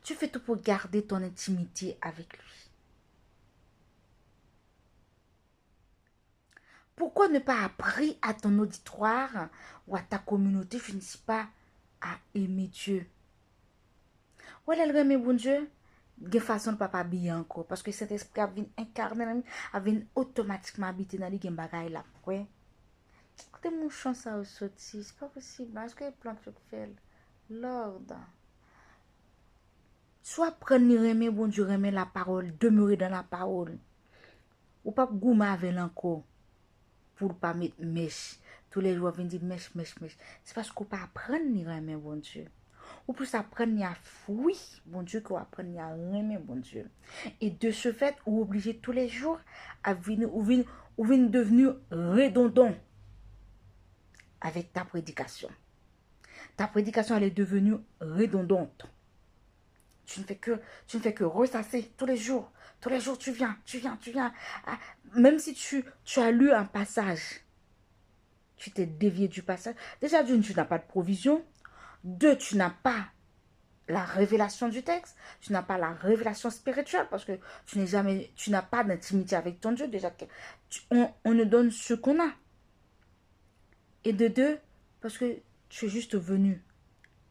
Tu fais tout pour garder ton intimité avec lui. Pourquoi ne pas apprendre à ton auditoire ou à ta communauté, je ne sais pas, à aimer Dieu? Ou elle remet bon Dieu, de façon papa habiller encore. Parce que cet esprit a venu incarner, a venu automatiquement habiter dans les bagay là. Ouais. Écoutez, mon chant ça a sorti. C'est pas possible. Est-ce que les plantes que je fais? Lord. Soit prendre remet bon Dieu, remet la parole, demeurer dans la parole. Ou pas goumer avec encore. Pour pas mettre mèche. Tous les jours, venir dire mèche, mèche, mèche. C'est parce qu'on pas apprendre ni remet bon Dieu. Ou plus apprendre ni à fouiller bon Dieu qu'on apprendre ni à remet bon Dieu. Et de ce fait, ou obligé tous les jours à venir, ou venir devenir redondant avec ta prédication. Ta prédication, elle est devenue redondante. Tu ne fais que ressasser tous les jours. Tous les jours, tu viens. Ah, même si tu as lu un passage, tu t'es dévié du passage. Déjà, d'une, tu n'as pas de provision. Deux, tu n'as pas la révélation du texte. Tu n'as pas la révélation spirituelle parce que tu n'as pas d'intimité avec ton Dieu. Déjà, on ne donne ce qu'on a. Et de deux, parce que tu es juste venu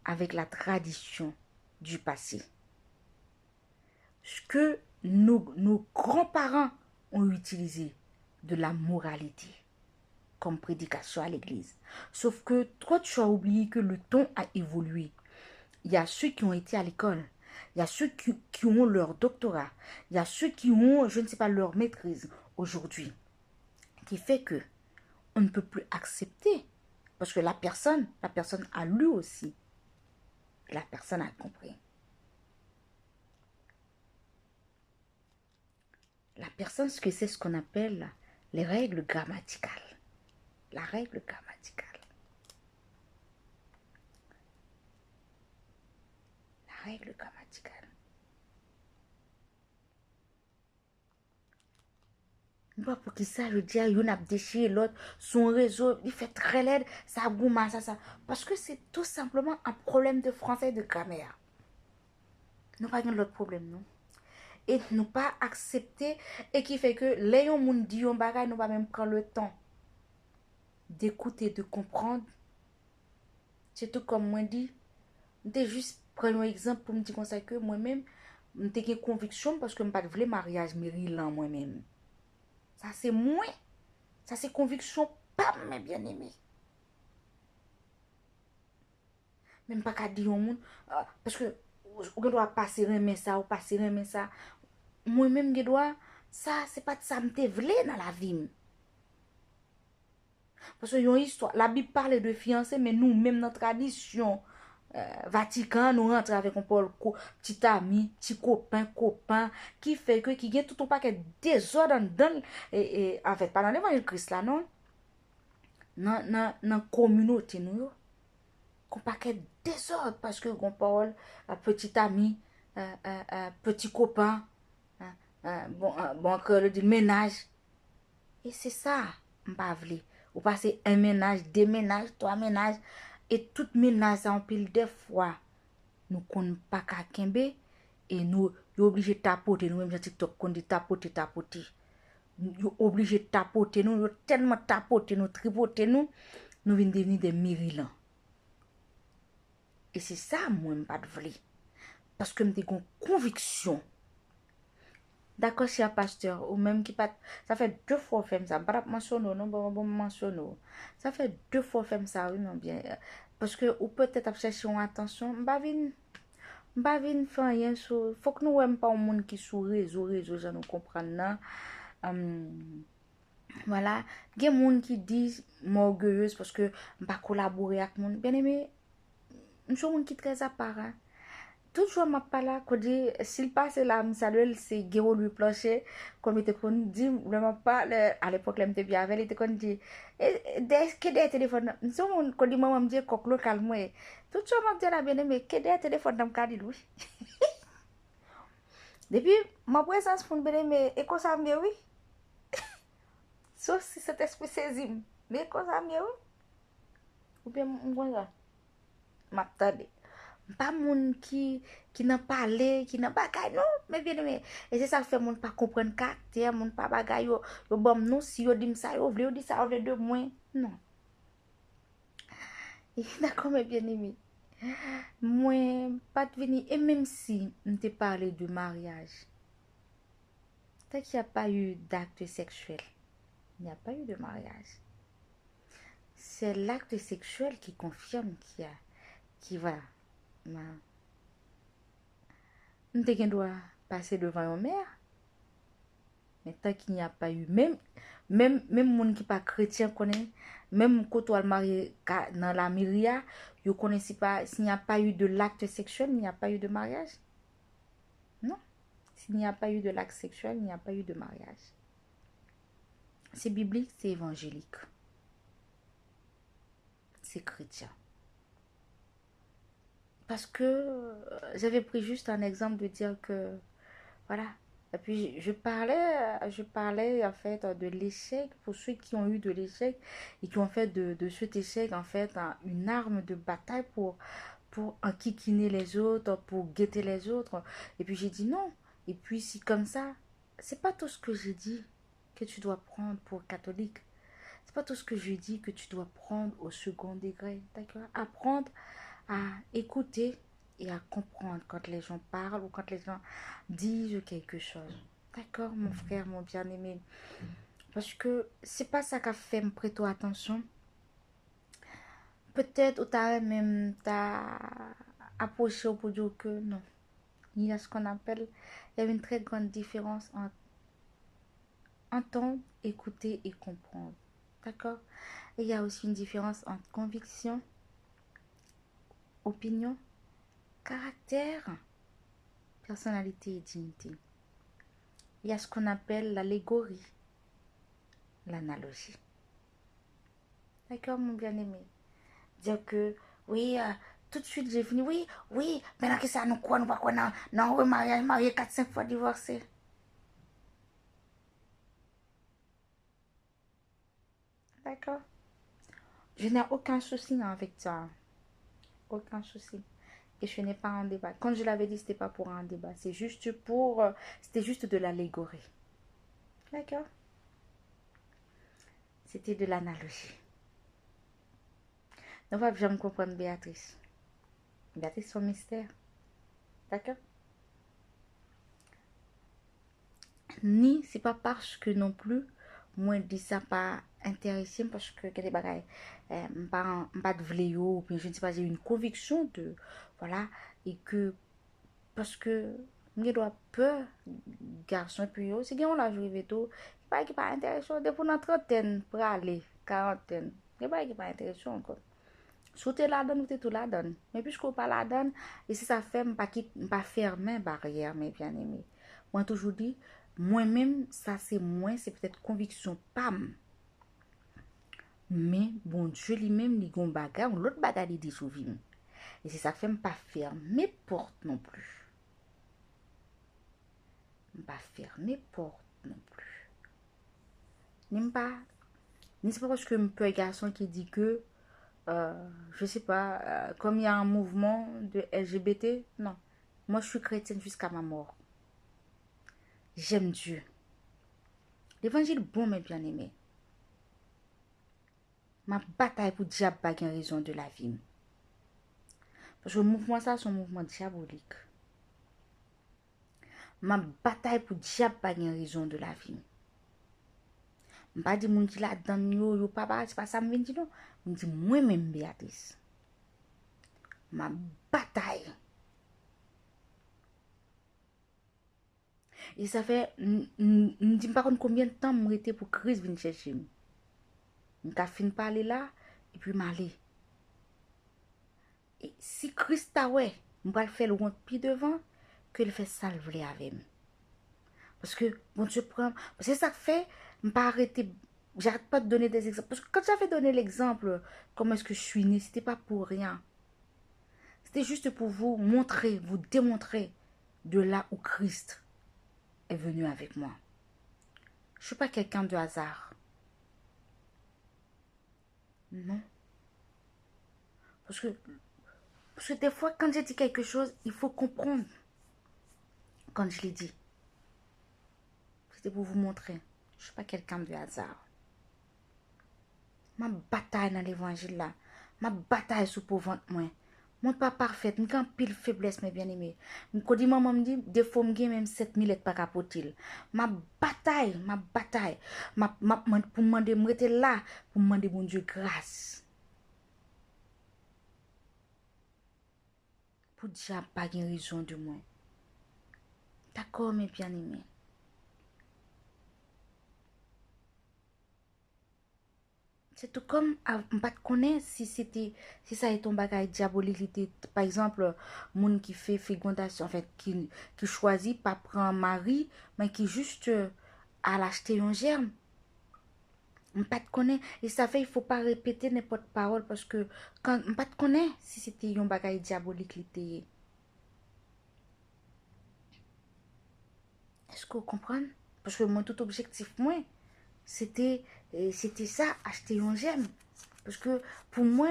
avec la tradition du passé. Ce que nos grands-parents ont utilisé de la moralité comme prédication à l'église. Sauf que toi, tu as oublié que le ton a évolué. Il y a ceux qui ont été à l'école. Il y a ceux qui ont leur doctorat. Il y a ceux qui ont, je ne sais pas, leur maîtrise aujourd'hui. Qui fait que on ne peut plus accepter. Parce que la personne a lu aussi. La personne a compris. La personne, c'est ce qu'on appelle les règles grammaticales. La règle grammaticale. La règle grammaticale. Pas pour qui ça, je dis, il a déchiré l'autre, son réseau, il fait très laid, ça gouma, ça. Parce que c'est tout simplement un problème de français et de grammaire. Nous pas l'autre problème, non? Et nous pas accepter, et qui fait que les gens nous disent un bagage, nous pas même prendre le temps d'écouter, de comprendre C'est tout comme moi dit. Je juste prendre un exemple pour me dire comme ça que moi-même, j'ai une conviction parce que je ne pas de mariage mérilant moi-même. Ça c'est moi. Ça c'est conviction pas mes bien-aimés. Même pas qu'à dire au monde. Parce que on doit passer un ça ou passer un ça. Moi-même, je dois. Ça, c'est pas de ça que je veux dans la vie. Parce que y a une histoire. La Bible parle de fiancés, mais nous, même notre tradition, Vatican, nous rentrons avec un petit ami, petit copain, qui fait que, qui gagne tout un paquet de désordre dans, en fait, pas dans l'évangile Christ là, non? Dans la communauté, nous, un paquet de désordre parce que, on parle, petit ami, petit copain, bon, que le dit ménage. Et c'est ça, m'pa vle. Ou passer un ménage, deux ménages, trois ménages. Et tout ménage, en pile des fois, nous ne pas qu'à kembe. Et nous, nous obligés de tapoter. Nous, même sur TikTok, qu'on dit tapoter. Nous obligés de tapoter. Nous tellement tapoter, nous tripoter, nous venons devenir des mirilans. Et c'est ça, moi, m'pa vle. Parce que j'ai une conviction. D'accord, cher pasteur, ou même qui pas. Ça fait 2 fois faire ça. Pas mentionner, non, bon, mentionner. Ça fait 2 fois faire ça, oui, non, bien. Parce que, ou peut-être chercher une attention, m'bavine faire rien sur. Faut que nous n'ayons pas un monde qui sur réseau, ça nous comprendre, là. Voilà. Il y a des gens qui disent, m'orgueilleuse parce que m'pas collaborer avec monde. Bien aimé, je suis un monde qui est très apparent. Toujours m'a pas là qu'on dit s'il passe là me salue c'est Guéro lui plancher comme il était qu'on dit vraiment pas à l'époque là m'était bien avec il était qu'on dit que des téléphones nous sommes qu'on dit maman me dit coquelo calme toujours m'a dit là bien mais que des téléphones dans cas dit lui depuis ma présence pour bien mais et quoi ça me oui sauf si cet esprit saisit mais quoi ça me oui ou bien moi m'attendait pas moun qui n'a parlé qui n'a bagay non mais bien aimé et c'est ça fait moun pas comprendre caractère moun pas bagay yo bon non si yo dit ça yo vle yo dit ça vle de moins non et d'accord mais bien aimé moi pas de venir et même si on te parlé de mariage tant qu'il n'y a pas eu d'acte sexuel il n'y a pas eu de mariage c'est l'acte sexuel qui confirme qui va on te doit passer devant une mère. Mais tant qu'il n'y a pas eu, même monde qui pas chrétien connaît, même quand on marié dans la myria, vous connaissez pas, s'il n'y a pas eu de l'acte sexuel, il n'y a pas eu de mariage. Non. S'il n'y a pas eu de l'acte sexuel, il n'y a pas eu de mariage. C'est biblique, c'est évangélique. C'est chrétien. Parce que j'avais pris juste un exemple de dire que, voilà. Et puis je parlais en fait de l'échec pour ceux qui ont eu de l'échec et qui ont fait de cet échec en fait une arme de bataille pour enquiquiner les autres, pour guetter les autres. Et puis j'ai dit non. Et puis si comme ça, c'est pas tout ce que j'ai dit que tu dois prendre pour catholique. C'est pas tout ce que je dis que tu dois prendre au second degré. D'accord? Apprendre à écouter et à comprendre quand les gens parlent ou quand les gens disent quelque chose. D'accord, mon frère, mon bien-aimé. Parce que c'est pas ça qu'a fait me prêter attention. Peut-être ou t'as même t'as approché au pour dire que non. Il y a ce qu'on appelle, il y a une très grande différence entre entendre, écouter et comprendre. D'accord? Et il y a aussi une différence entre conviction, opinion, caractère, personnalité et dignité. Il y a ce qu'on appelle l'allégorie, l'analogie. D'accord, mon bien-aimé? Dire que, oui, tout de suite j'ai fini, oui, maintenant que ça nous croit, nous pas quoi, non, mariage, marié 4-5 fois divorcé. D'accord? Je n'ai aucun souci avec ça. Aucun souci. Et je n'ai pas un débat. Quand je l'avais dit, c'était pas pour un débat. C'est juste pour. C'était juste de l'allégorie. D'accord? C'était de l'analogie. On va bien comprendre Béatrice. Béatrice, son mystère. D'accord? Ni, c'est pas parce que non plus, moi, je dis ça pas intéressé parce que quel bagaille, pas de vléau, ou bien je ne sais pas, j'ai une conviction de, voilà, et que, parce que, je dois peur, garçon, puis yo, c'est qu'on l'a joué tout, pas qui pas intéressant, depuis notre trentaine, pour aller, quarantaine, c'est pas qui pas intéressant encore. Si tu la donne, ou tu tout la donne. Mais puisque pas la donne, et si ça fait, pas fermer barrière, mes bien-aimés. Moi, toujours dit, moi-même, ça c'est moi, c'est peut-être conviction, pam. Mais, bon Dieu lui-même, il y a un bagage, l'autre bagage, il dit sous vie. Et si ça fait, pas fermer porte non plus. Pas fermer porte non plus. N'aime pas, n'est-ce pas parce que un peu un garçon qui dit que, je sais pas, comme il y a un mouvement de LGBT, non. Moi, je suis chrétienne jusqu'à ma mort. J'aime Dieu. L'évangile bon, mes bien-aimés. Ma bataille pour diable pas une raison de la vie. Parce que le mouvement ça, c'est un mouvement diabolique. Ma bataille pour diable pas une raison de la vie. Je pas dire moun qui la donne yo papa, c'est pas ça me dit non. Je dis moi-même Béatrice. Ma bataille. Et ça fait, je ne dis pas combien de temps je été pour crise venir chercher. Je fin parler là, et puis m'aller. Et si Christ a ouais, je vais le faire le rond pied devant, que le fait salver avec moi. Parce que, bon Dieu prend, parce que ça fait, je ne pas arrêter, j'arrête pas de donner des exemples. Parce que quand j'avais donné l'exemple, comment est-ce que je suis née, c'était pas pour rien. C'était juste pour vous montrer, vous démontrer de là où Christ est venu avec moi. Je ne suis pas quelqu'un de hasard. Non. Parce que des fois, quand j'ai dit quelque chose, il faut comprendre. Quand je l'ai dit, c'était pour vous montrer. Je ne suis pas quelqu'un de hasard. Ma bataille dans l'évangile là, ma bataille sous pauvre moi. Moi pas parfaite, je suis pile faiblesse mes bien-aimés. Quand dit maman me dit des fois me même 7000 lettres par capotil. Ma bataille, pour demander me rester là pour demander bon Dieu grâce. Pour dire pas de raison de moi. D'accord mes bien-aimés. C'est tout comme, je ne connais si ça est un bagage diabolique. Par exemple, moun qui fait fécondation, en fait, qui choisit pas prendre mari, mais qui juste à l'acheter un germe. Je ne connais. Et ça fait, il ne faut pas répéter n'importe parole parce que quand je ne connais si c'était un bagage diabolique. Est-ce que vous comprenez? Parce que mon tout objectif, moi, c'était ça, acheter un germe. Parce que pour moi,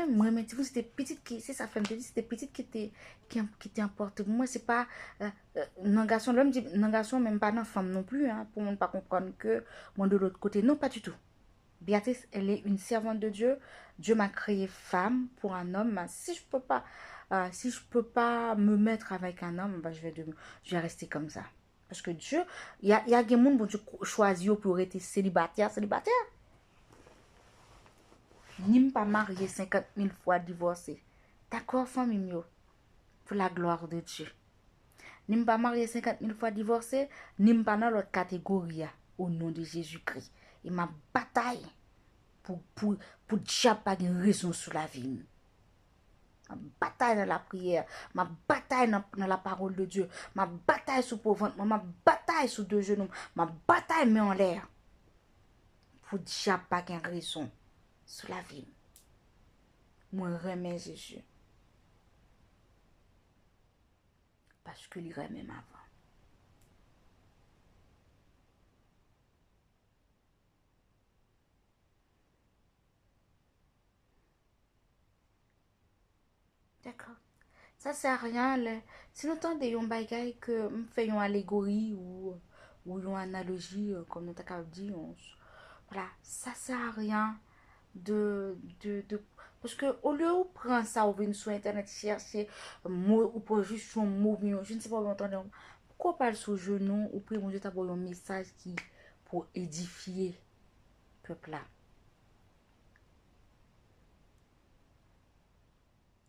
c'était petite qui, c'est sa femme te dit, c'était petite qui était importante. Pour moi, c'est pas, un garçon, l'homme dit, un garçon, même pas une femme non plus, hein, pour moi ne pas comprendre que moi de l'autre côté. Non, pas du tout. Béatrice, elle est une servante de Dieu. Dieu m'a créé femme pour un homme. Si je peux pas me mettre avec un homme, bah, je vais rester comme ça. Parce que Dieu, il y a des gens qui Dieu choisi pour être célibataire. Ni pas marié 50 000 fois divorcé. D'accord, famille, pour la gloire de Dieu. Ni pas marié 50 000 fois divorcé, ni pas dans l'autre catégorie, au nom de Jésus-Christ. Et ma bataille pour déjà pas de raison sur la vie. Ma bataille dans la prière, ma bataille dans la parole de Dieu, ma bataille sous pauvre, ma bataille sous deux genoux, ma bataille met en l'air. Pour déjà pas de raison sur la vie. Moi, remets Jésus. Parce que il remet avant. D'accord. Ça sert à rien. Si nous entendons un bagage que nous faisons une allégorie ou une analogie, comme nous avons dit, voilà, ça sert à rien de Parce que au lieu où prendre ça, ou venir sur internet chercher mot ou pour juste son mot, je ne sais pas vous entendez. Pourquoi parle sur genou ou puis mon Dieu t'a un message qui pour édifier le peuple là.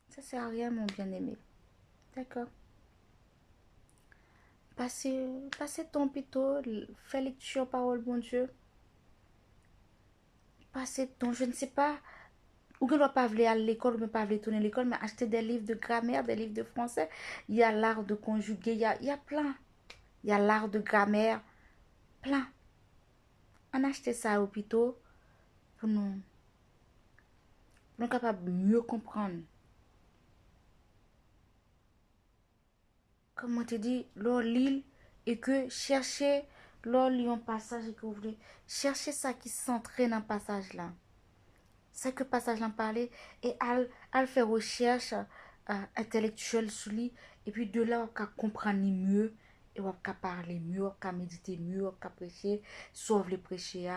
Ça sert à rien mon bien-aimé. D'accord. Passez ton pito, fais lecture parole bon Dieu. Passez ton, je ne sais pas, ou que ne doit pas aller à l'école, ou ne pas aller tourner à l'école, mais acheter des livres de grammaire, des livres de français. Il y a l'art de conjuguer, il y a plein. Il y a l'art de grammaire, plein. On acheter ça à l'hôpital pour nous capables de mieux comprendre. Comme on te dit, l'or l'île et que chercher l'or un passage et que vous voulez chercher ça qui s'entraîne dans le passage là. Ça que passage là parler et à faire recherche intellectuelle sur lui et puis de là on peut comprendre mieux et on peut parler mieux, on peut méditer mieux, on peut prêcher, sauve les prêcher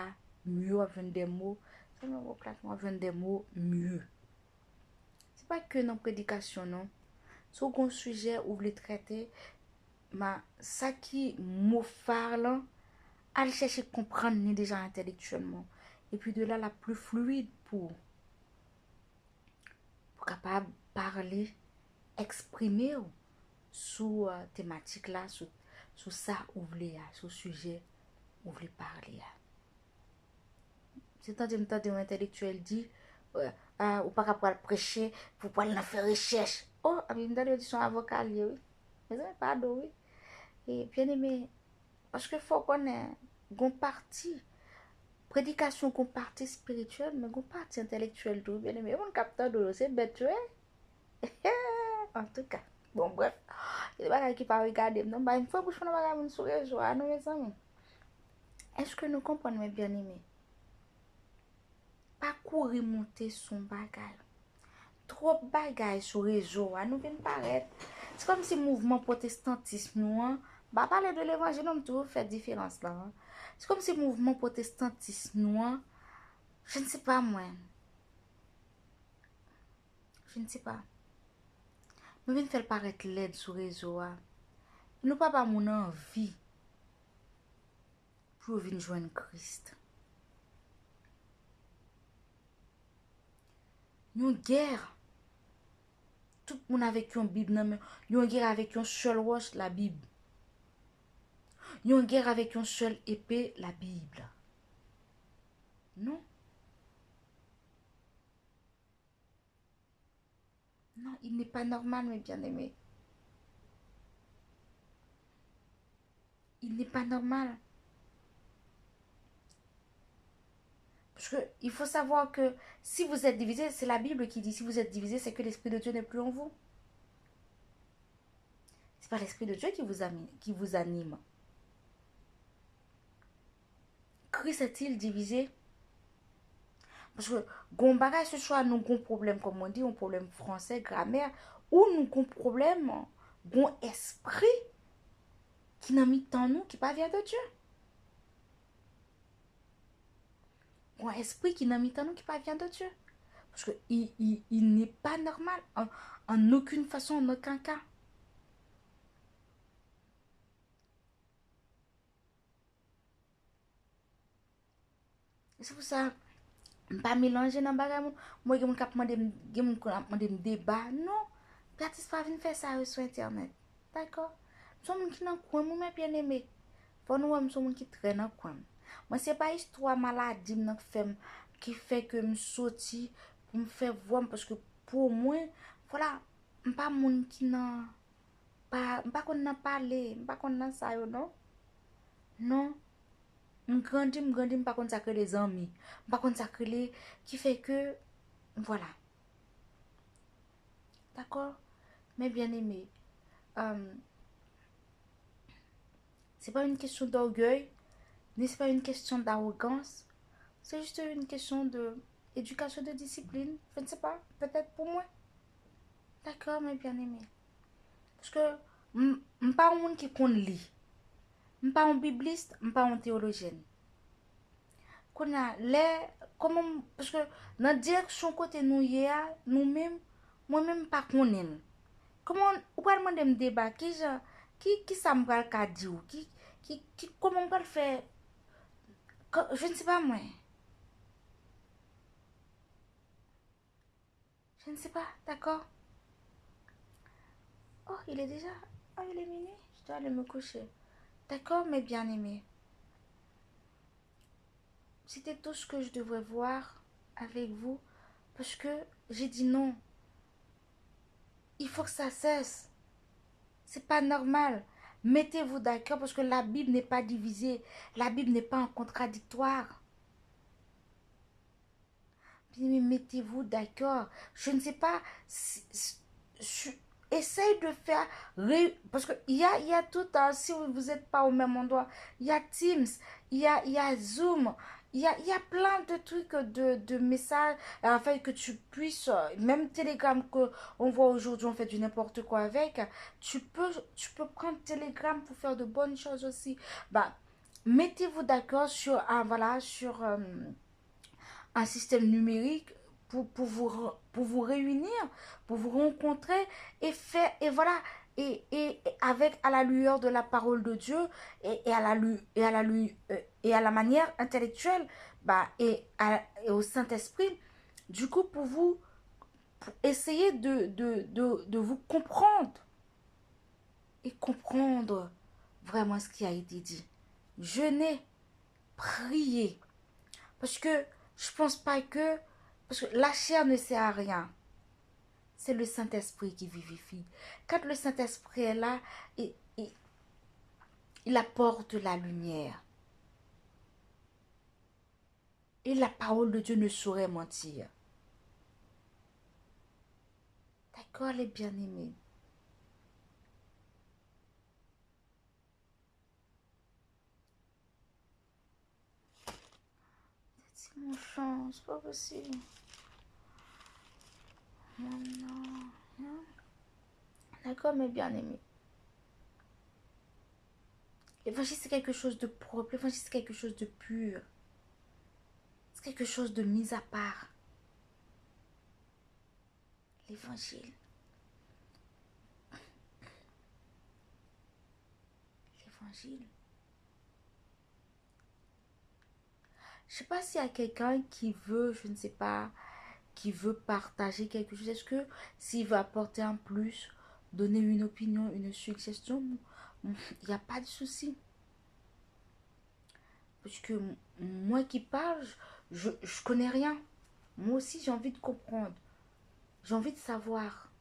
mieux, on vient des mots, on vient des mots mieux. C'est pas que dans prédication non. Sur un sujet où vous voulez traiter, mais ça qui mot parle, allez chercher à comprendre déjà intellectuellement. Et puis de là, la plus fluide pour capable parler, exprimer sous thématique là, sous ça où vous voulez, sous sujet où vous voulez parler. C'est tant que un intellectuel dit, ou pas capable prêcher, pour pas aller faire recherche. Oh, mais me dit son avocat, oui. Mais ça, pardon, oui. Et bien aimé, parce qu'il faut qu'on ait une partie, prédication, une partie spirituelle, mais une partie intellectuelle, tout bien aimé. On capte de c'est bête, en tout cas. Bon, bref. Il y a des qui pas regarder. Non, bah, une fois que je fais un sur les réseaux, nous, mes amis. Est-ce que nous comprenons, mes bien aimés? Pas courir monter son bagage. Trop bagay sur réseau, nous vient paraître. C'est comme si le mouvement protestantisme, nous, bah, parler de l'évangile, on tout fait différence là. C'est comme si le mouvement protestantisme, nous, je ne sais pas moi. Je ne sais pas. Nous venons faire paraître l'aide sur réseau. Nous pas mon envie pour venir joindre Christ. Nous guerre. Tout le monde avec une Bible, nous une guerre avec une seule roche, la Bible. Nous une guerre avec une seule épée, la Bible. Non. Non, il n'est pas normal, mes bien-aimés. Il n'est pas normal. Parce qu'il faut savoir que si vous êtes divisé, c'est la Bible qui dit, si vous êtes divisé, c'est que l'Esprit de Dieu n'est plus en vous. C'est pas l'Esprit de Dieu qui vous anime. Christ est-il divisé? Parce que, gon bagay, ce soit nous gon problème, comme on dit, un problème français, grammaire, ou nous gon problème, gon esprit qui n'a mis dans nous, qui pas vient de Dieu. Gon esprit qui n'a mis dans nous, qui pas vient de Dieu. Parce qu'il n'est pas normal, en aucune façon, en aucun cas. C'est pour ça, pas mélanger dans bagay moun. Moi, gen moun kap mande débat. Non, Baptiste pas venir faire ça sur internet. D'accord? Son moun qui nan coin, moun mè bien aimé. Faut nous wèm son moun qui traîne dans coin. Moi, c'est pas histoire maladie nan fèm qui fait que me sorti pour me faire voir parce que pour moi, voilà, m'pas moun qui nan m'pas kon nan parler, m'pas kon nan ça yo non. Non. M'grandi, m'pas kon sacré les amis. M'pas kon sacré les qui fait que voilà. D'accord? Mais bien aimé, c'est pas une question d'orgueil, ni c'est pas une question d'arrogance. C'est juste une question de éducation, de discipline. Je ne sais pas, peut-être pour moi. D'accord, mes bien aimé. Parce que je ne suis pas un monde qui compte lire. Je ne suis pas un bibliste, je ne suis pas un théologien. qu'on a les comment parce que dans la direction côté nous y a nous-mêmes moi-même pas connaître comment ou pas demander me débat qui ça me va dire qui comment on va le faire je ne sais pas moi je ne sais pas d'accord oh il est déjà oh il est minuit je dois aller me coucher d'accord mes bien-aimés c'était tout ce que je devrais voir avec vous parce que j'ai dit non il faut que ça cesse. C'est pas normal. Mettez-vous d'accord parce que la Bible n'est pas divisée. La Bible n'est pas en contradictoire. Mais mettez-vous d'accord. Je ne sais pas. Essaye de faire. Parce qu'il y a tout. Hein, si vous n'êtes pas au même endroit, il y a Teams, il y a Zoom. Il y a plein de trucs, de messages, afin que tu puisses, même Telegram qu'on voit aujourd'hui, on fait du n'importe quoi avec, tu peux prendre Telegram pour faire de bonnes choses aussi. Bah, mettez-vous d'accord sur, voilà, sur un système numérique pour vous réunir, pour vous rencontrer et faire, et voilà, et avec à la lueur de la parole de Dieu et à la et à la et à la manière intellectuelle bah, et au Saint-Esprit, du coup pour essayer de vous comprendre et comprendre vraiment ce qui a été dit. Jeûner, prier, parce que je pense pas que... Parce que la chair ne sert à rien. C'est le Saint-Esprit qui vivifie. Quand le Saint-Esprit est là, il apporte la lumière. Et la parole de Dieu ne saurait mentir. D'accord, les bien-aimés? C'est mon chant, c'est pas possible. Non, non. D'accord, mes bien-aimés. L'évangile, c'est quelque chose de propre. L'évangile, c'est quelque chose de pur. C'est quelque chose de mis à part. L'évangile. L'évangile. Je sais pas s'il y a quelqu'un qui veut, je ne sais pas, qui veut partager quelque chose. Est-ce que s'il veut apporter un plus, donner une opinion, une suggestion, il n'y a pas de souci. Parce que moi qui parle, je connais rien. Moi aussi, j'ai envie de comprendre. J'ai envie de savoir.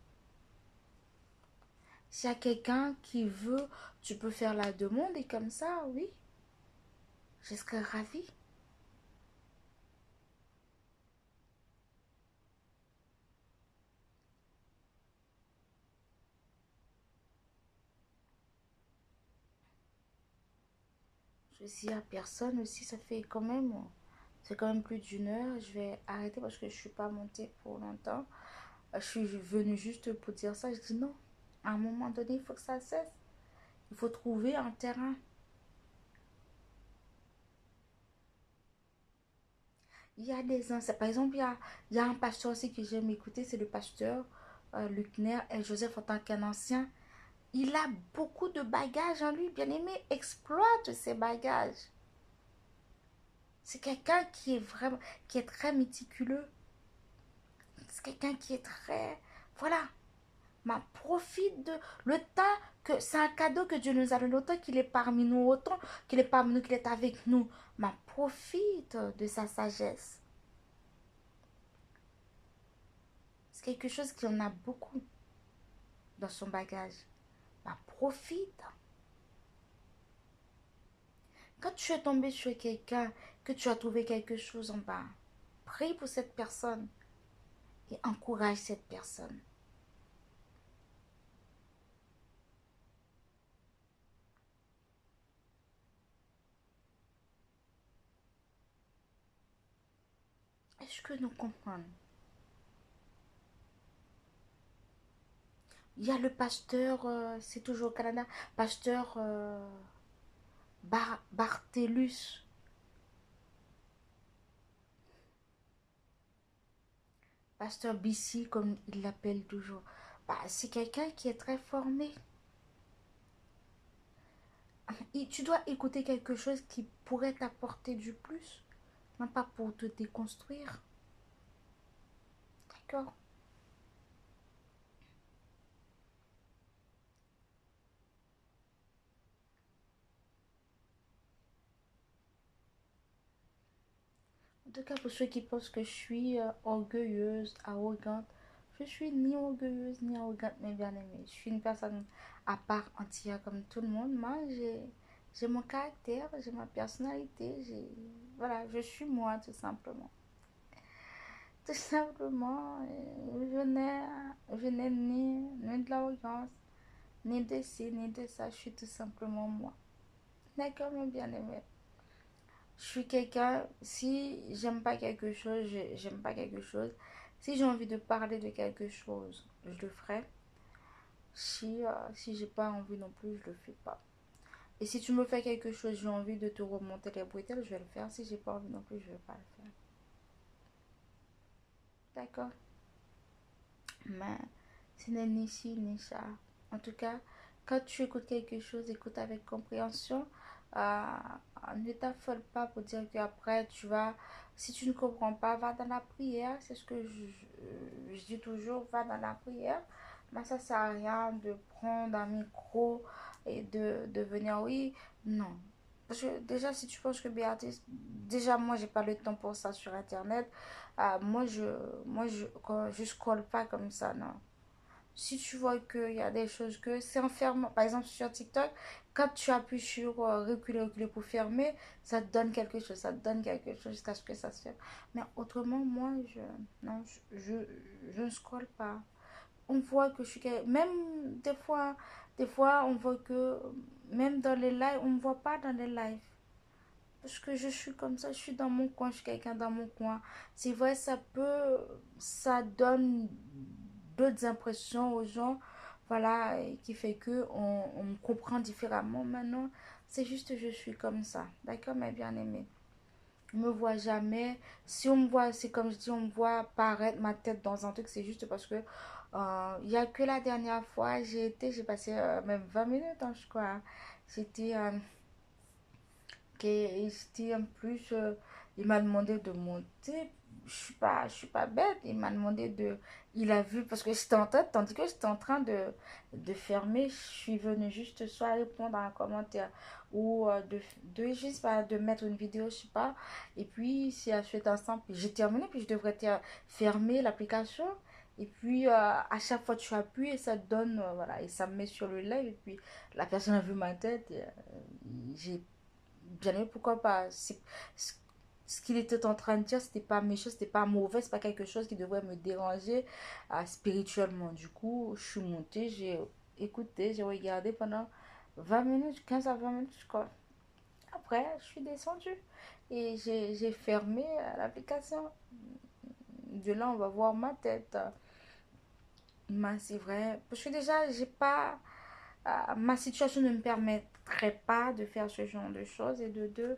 S'il y a quelqu'un qui veut, tu peux faire la demande et comme ça, oui, je serais ravie. Si à personne aussi, c'est quand même plus d'une heure. Je vais arrêter parce que je suis pas montée pour longtemps. Je suis venue juste pour dire ça. Je dis non. À un moment donné, il faut que ça cesse. Il faut trouver un terrain. Il y a des uns, par exemple, il y a un pasteur aussi que j'aime écouter, c'est le pasteur Luckner et Joseph en tant qu'un ancien. Il a beaucoup de bagages en lui, bien aimé, exploite ses bagages. C'est quelqu'un qui est vraiment, qui est très méticuleux. C'est quelqu'un qui est très, voilà, profite de le temps que c'est un cadeau que Dieu nous a donné, autant qu'il est parmi nous, autant qu'il est parmi nous, qu'il est avec nous. Profite de sa sagesse. C'est quelque chose qui en a beaucoup dans son bagage. Profite. Quand tu es tombé sur quelqu'un, que tu as trouvé quelque chose en bas, prie pour cette personne et encourage cette personne. Est-ce que nous comprenons? Il y a le pasteur, c'est toujours au Canada, pasteur Bartellus. Pasteur BC, comme il l'appelle toujours, bah, c'est quelqu'un qui est très formé. Et tu dois écouter quelque chose qui pourrait t'apporter du plus, non pas pour te déconstruire. D'accord? En tout cas, pour ceux qui pensent que je suis orgueilleuse, arrogante, je suis ni orgueilleuse ni arrogante, mais bien aimée. Je suis une personne à part entière comme tout le monde. Moi, j'ai mon caractère, j'ai ma personnalité, voilà, je suis moi tout simplement. Tout simplement, je n'ai ni de l'arrogance, ni de ci, ni de ça. Je suis tout simplement moi. D'accord, mes bien-aimés. Je suis quelqu'un, si j'aime pas quelque chose, j'aime pas quelque chose. Si j'ai envie de parler de quelque chose, je le ferai. Si j'ai pas envie non plus, je le fais pas. Et si tu me fais quelque chose, j'ai envie de te remonter les bretelles, je vais le faire. Si j'ai pas envie non plus, je vais pas le faire. D'accord? Mais ce n'est ni ci ni ça. En tout cas, quand tu écoutes quelque chose, écoute avec compréhension. Euh, ne t'affole pas pour dire qu'après tu vas, si tu ne comprends pas, va dans la prière. C'est ce que je dis toujours, va dans la prière. Mais ça sert à rien de prendre un micro et de venir, oui, non. Parce que déjà, si tu penses que Béatrice, déjà moi, j'ai pas le temps pour ça sur Internet. Je scrolle pas comme ça, non. Si tu vois qu'il y a des choses que c'est enfermant, par exemple sur TikTok, quand tu appuies sur reculer, reculer pour fermer, ça te donne quelque chose, ça te donne quelque chose jusqu'à ce que ça se ferme. Mais autrement, moi, non, je ne scrolle pas. On voit que je suis, même des fois, on voit que, même dans les lives, on ne me voit pas dans les lives. Parce que je suis comme ça, je suis dans mon coin, je suis quelqu'un dans mon coin. C'est vrai, ça donne d'autres impressions aux gens, voilà, et qui fait que on me comprend différemment. Maintenant, c'est juste je suis comme ça, d'accord, mes bien-aimés. On me voit jamais. Si on me voit, c'est comme je dis, on me voit apparaître ma tête dans un truc, c'est juste parce que il y a que la dernière fois, j'ai passé même 20 minutes, hein, je crois. J'étais et c'était en plus, il m'a demandé de monter. Je suis pas bête. Il m'a demandé de. Il a vu, parce que j'étais en train, tandis que j'étais en train de fermer, je suis venue juste soit répondre à un commentaire ou je sais pas, de mettre une vidéo, je sais pas. Et puis, si à cet instant, puis j'ai terminé, puis je devrais fermer l'application. Et puis, à chaque fois, tu appuies et ça te donne, voilà, et ça me met sur le live. Et puis, la personne a vu ma tête. Et, j'ai bien aimé, pourquoi pas. Ce qu'il était en train de dire, c'était pas méchant, c'était pas mauvais, c'est pas quelque chose qui devrait me déranger spirituellement. Du coup, je suis montée, j'ai écouté, j'ai regardé pendant 20 minutes, 15 à 20 minutes, je crois. Après, je suis descendue et j'ai fermé l'application. De là, on va voir ma tête. Mais c'est vrai, parce que déjà, j'ai pas. Ma situation ne me permettrait pas de faire ce genre de choses et de deux.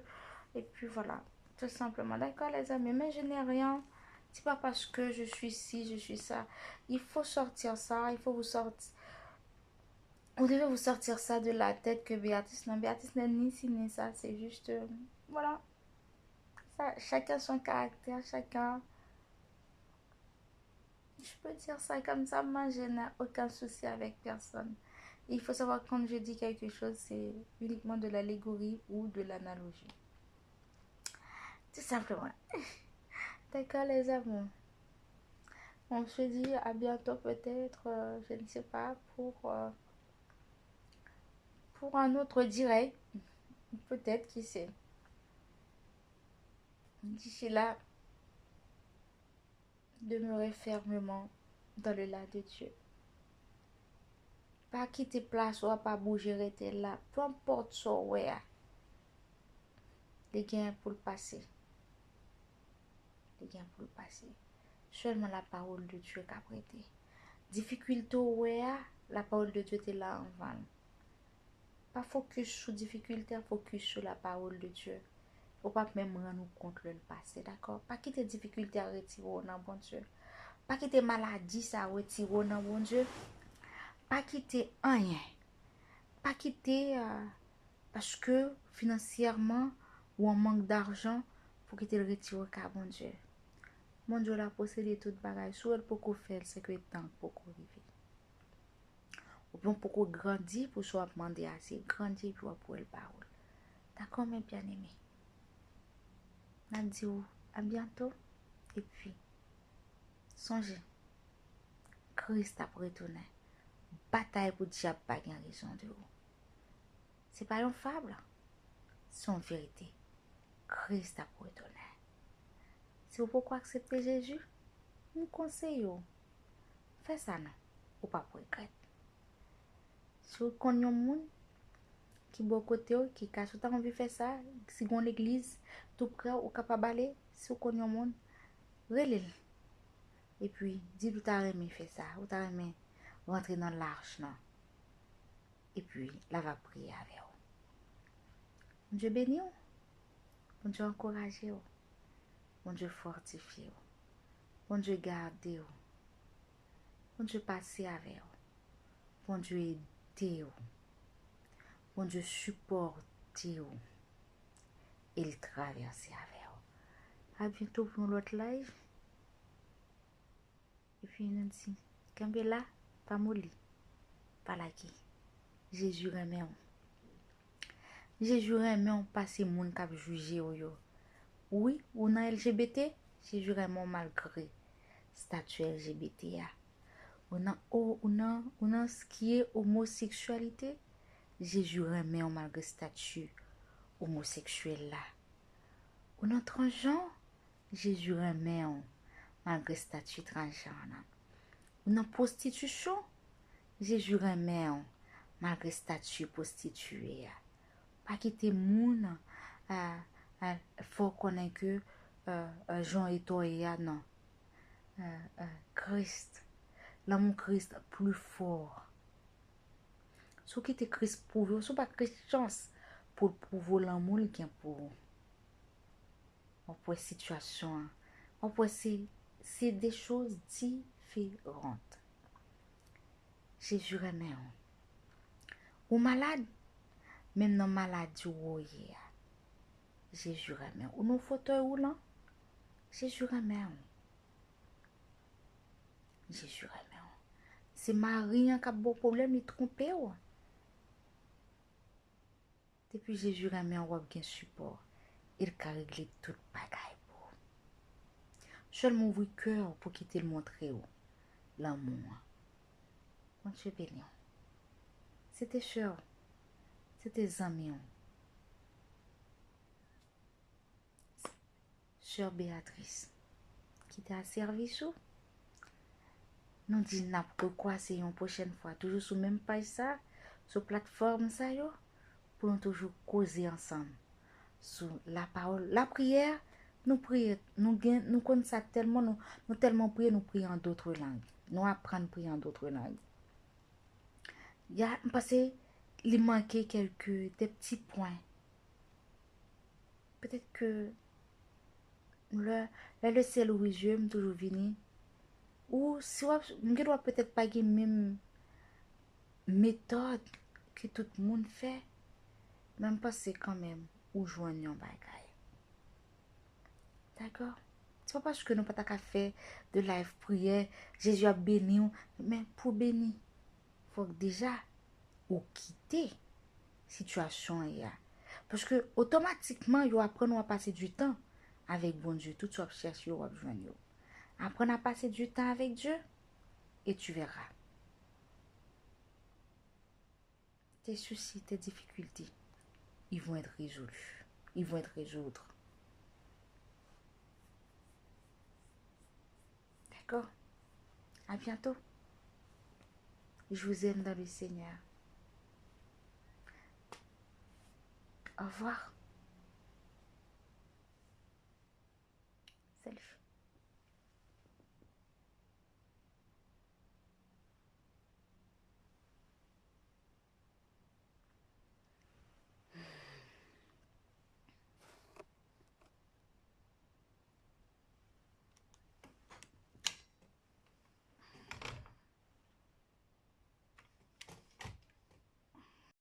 Et puis voilà, tout simplement. D'accord, les amis, mais je n'ai rien. C'est pas parce que je suis ci, je suis ça. Il faut sortir ça, il faut vous sortir. Vous devez vous sortir ça de la tête que Béatrice, non, Béatrice n'est ni ci ni ça. C'est juste, voilà, ça, chacun son caractère, chacun. Je peux dire ça comme ça, moi je n'ai aucun souci avec personne. Il faut savoir que quand je dis quelque chose, c'est uniquement de l'allégorie ou de l'analogie. Tout simplement. D'accord, les amours. On se dit à bientôt peut-être, je ne sais pas, pour un autre direct. Peut-être, qui sait. D'ici là, demeurez fermement dans le là de Dieu. Pas quitter place ou pas bouger, rester là. Peu importe ce ouais, les gains pour le passé. Les gains pour le passé. Seulement la parole de Dieu qu'a prêté. Difficulté ouais, la parole de Dieu est là en vain. Pas focus sur difficulté, focus sur la parole de Dieu. Faut pas même rendre compte le passé, d'accord? Pas quitter difficulté à retirer au nom bon Dieu. Pas quitter maladie, ça retire dans bon Dieu. Pas quitter rien. Pas quitter parce que financièrement ou en manque d'argent pour quitter le retire car bon Dieu. Mon Dieu l'a possédé toute bagaille. Sous elle pour qu'on faire, c'est que le temps pour qu'on vive. Ou bien pour qu'on grandisse, pour soit demander assez. Grandir pour le parole. D'accord, mes bien-aimés. On a dit à bientôt. Et puis, songez. Christ a retourné. Bataille pour diable pas gain raison de vous. C'est pas une fable. C'est une vérité. Christ a retourné. Si vous pouvez accepter Jésus, nous conseillons. Faites ça non. Ou pas pour regretter. Si vous connaissez un monde qui est bon côté, qui cache, vous avez envie de faire ça, si vous avez l'église, tout près, ou capable d'aller, si vous connaissez un monde, relève. Et puis, dites vous avez aimé faire ça, vous avez aimé rentrer dans l'arche, non? Et puis, là va prier avec vous. Bon Dieu béni vous. Bon Dieu encourage vous. Bon Dieu fortifie vous. Bon Dieu garde vous. Bon Dieu passe avec vous. Bon Dieu aide vous. Bon Dieu supporte vous. Il traverse avec vous. À bientôt pour l'autre live. Et puis, nous dit, quand là, pas molli, pas la qui. Jésus remet on. Jésus remet on passe moun k'ap juger yo. Oui, ou nan LGBT, Jésus remet on malgré statut LGBT a. Ou nan ce qui est homosexualité, Jésus remet on malgré statut homosexuel là. Ou nan transgenre, Jésus remet on malgré statut transgenre. Ou nan prostitution, Jésus remet on malgré statut prostituée. Pas quitter moun faut connaître que Jean et toi non. Christ, l'amour Christ plus fort. Si vous quittez Christ pour vous, si vous pas Christ chance pour vous l'amour qui est pour vous. Pour situation, pour c'est des choses différentes. Jésus remet ou malade, même dans maladie ou Jésus remet ou non fauteuil roulant, Jésus remet Jésus remet c'est Marie qui a bon problème, il trompe ou. Depuis Jésus remet on bien support, il a réglé toute bagaille pour. Seulement ouvrir cœur pour quitter le montrer l'amour. Mon Dieu béni. C'était cher. C'était amis. Sœur Béatrice, qui t'a servi sous. Nous disons n'importe quoi, c'est une prochaine fois. Toujours sur même page ça, sur plateforme ça yo, pour nous toujours causer ensemble. Sur la parole, la prière, nous prions, nous connaissons ça tellement, nous tellement prions, nous prions en d'autres langues. Nous apprenons à prier en d'autres langues. Il y a passé, il manquait des petits points. Peut-être que le ciel où je me toujours venu ou si je dois peut-être pas la même méthode que tout le monde fait, même pas c'est quand même ou joindre un bagage. D'accord? C'est pas parce que nous pas qu'à faire de live prière, Jésus a béni, mais pour bénir, faut que déjà ou quitter situation ya. Parce que automatiquement, yo apprendre à passer du temps avec bon Dieu, tout soit chercher ou joindre. Apprendre à passer du temps avec Dieu et tu verras. Tes soucis, tes difficultés, ils vont être résolus. Ils vont être résolus. D'accord? À bientôt. Je vous aime dans le Seigneur. Au revoir.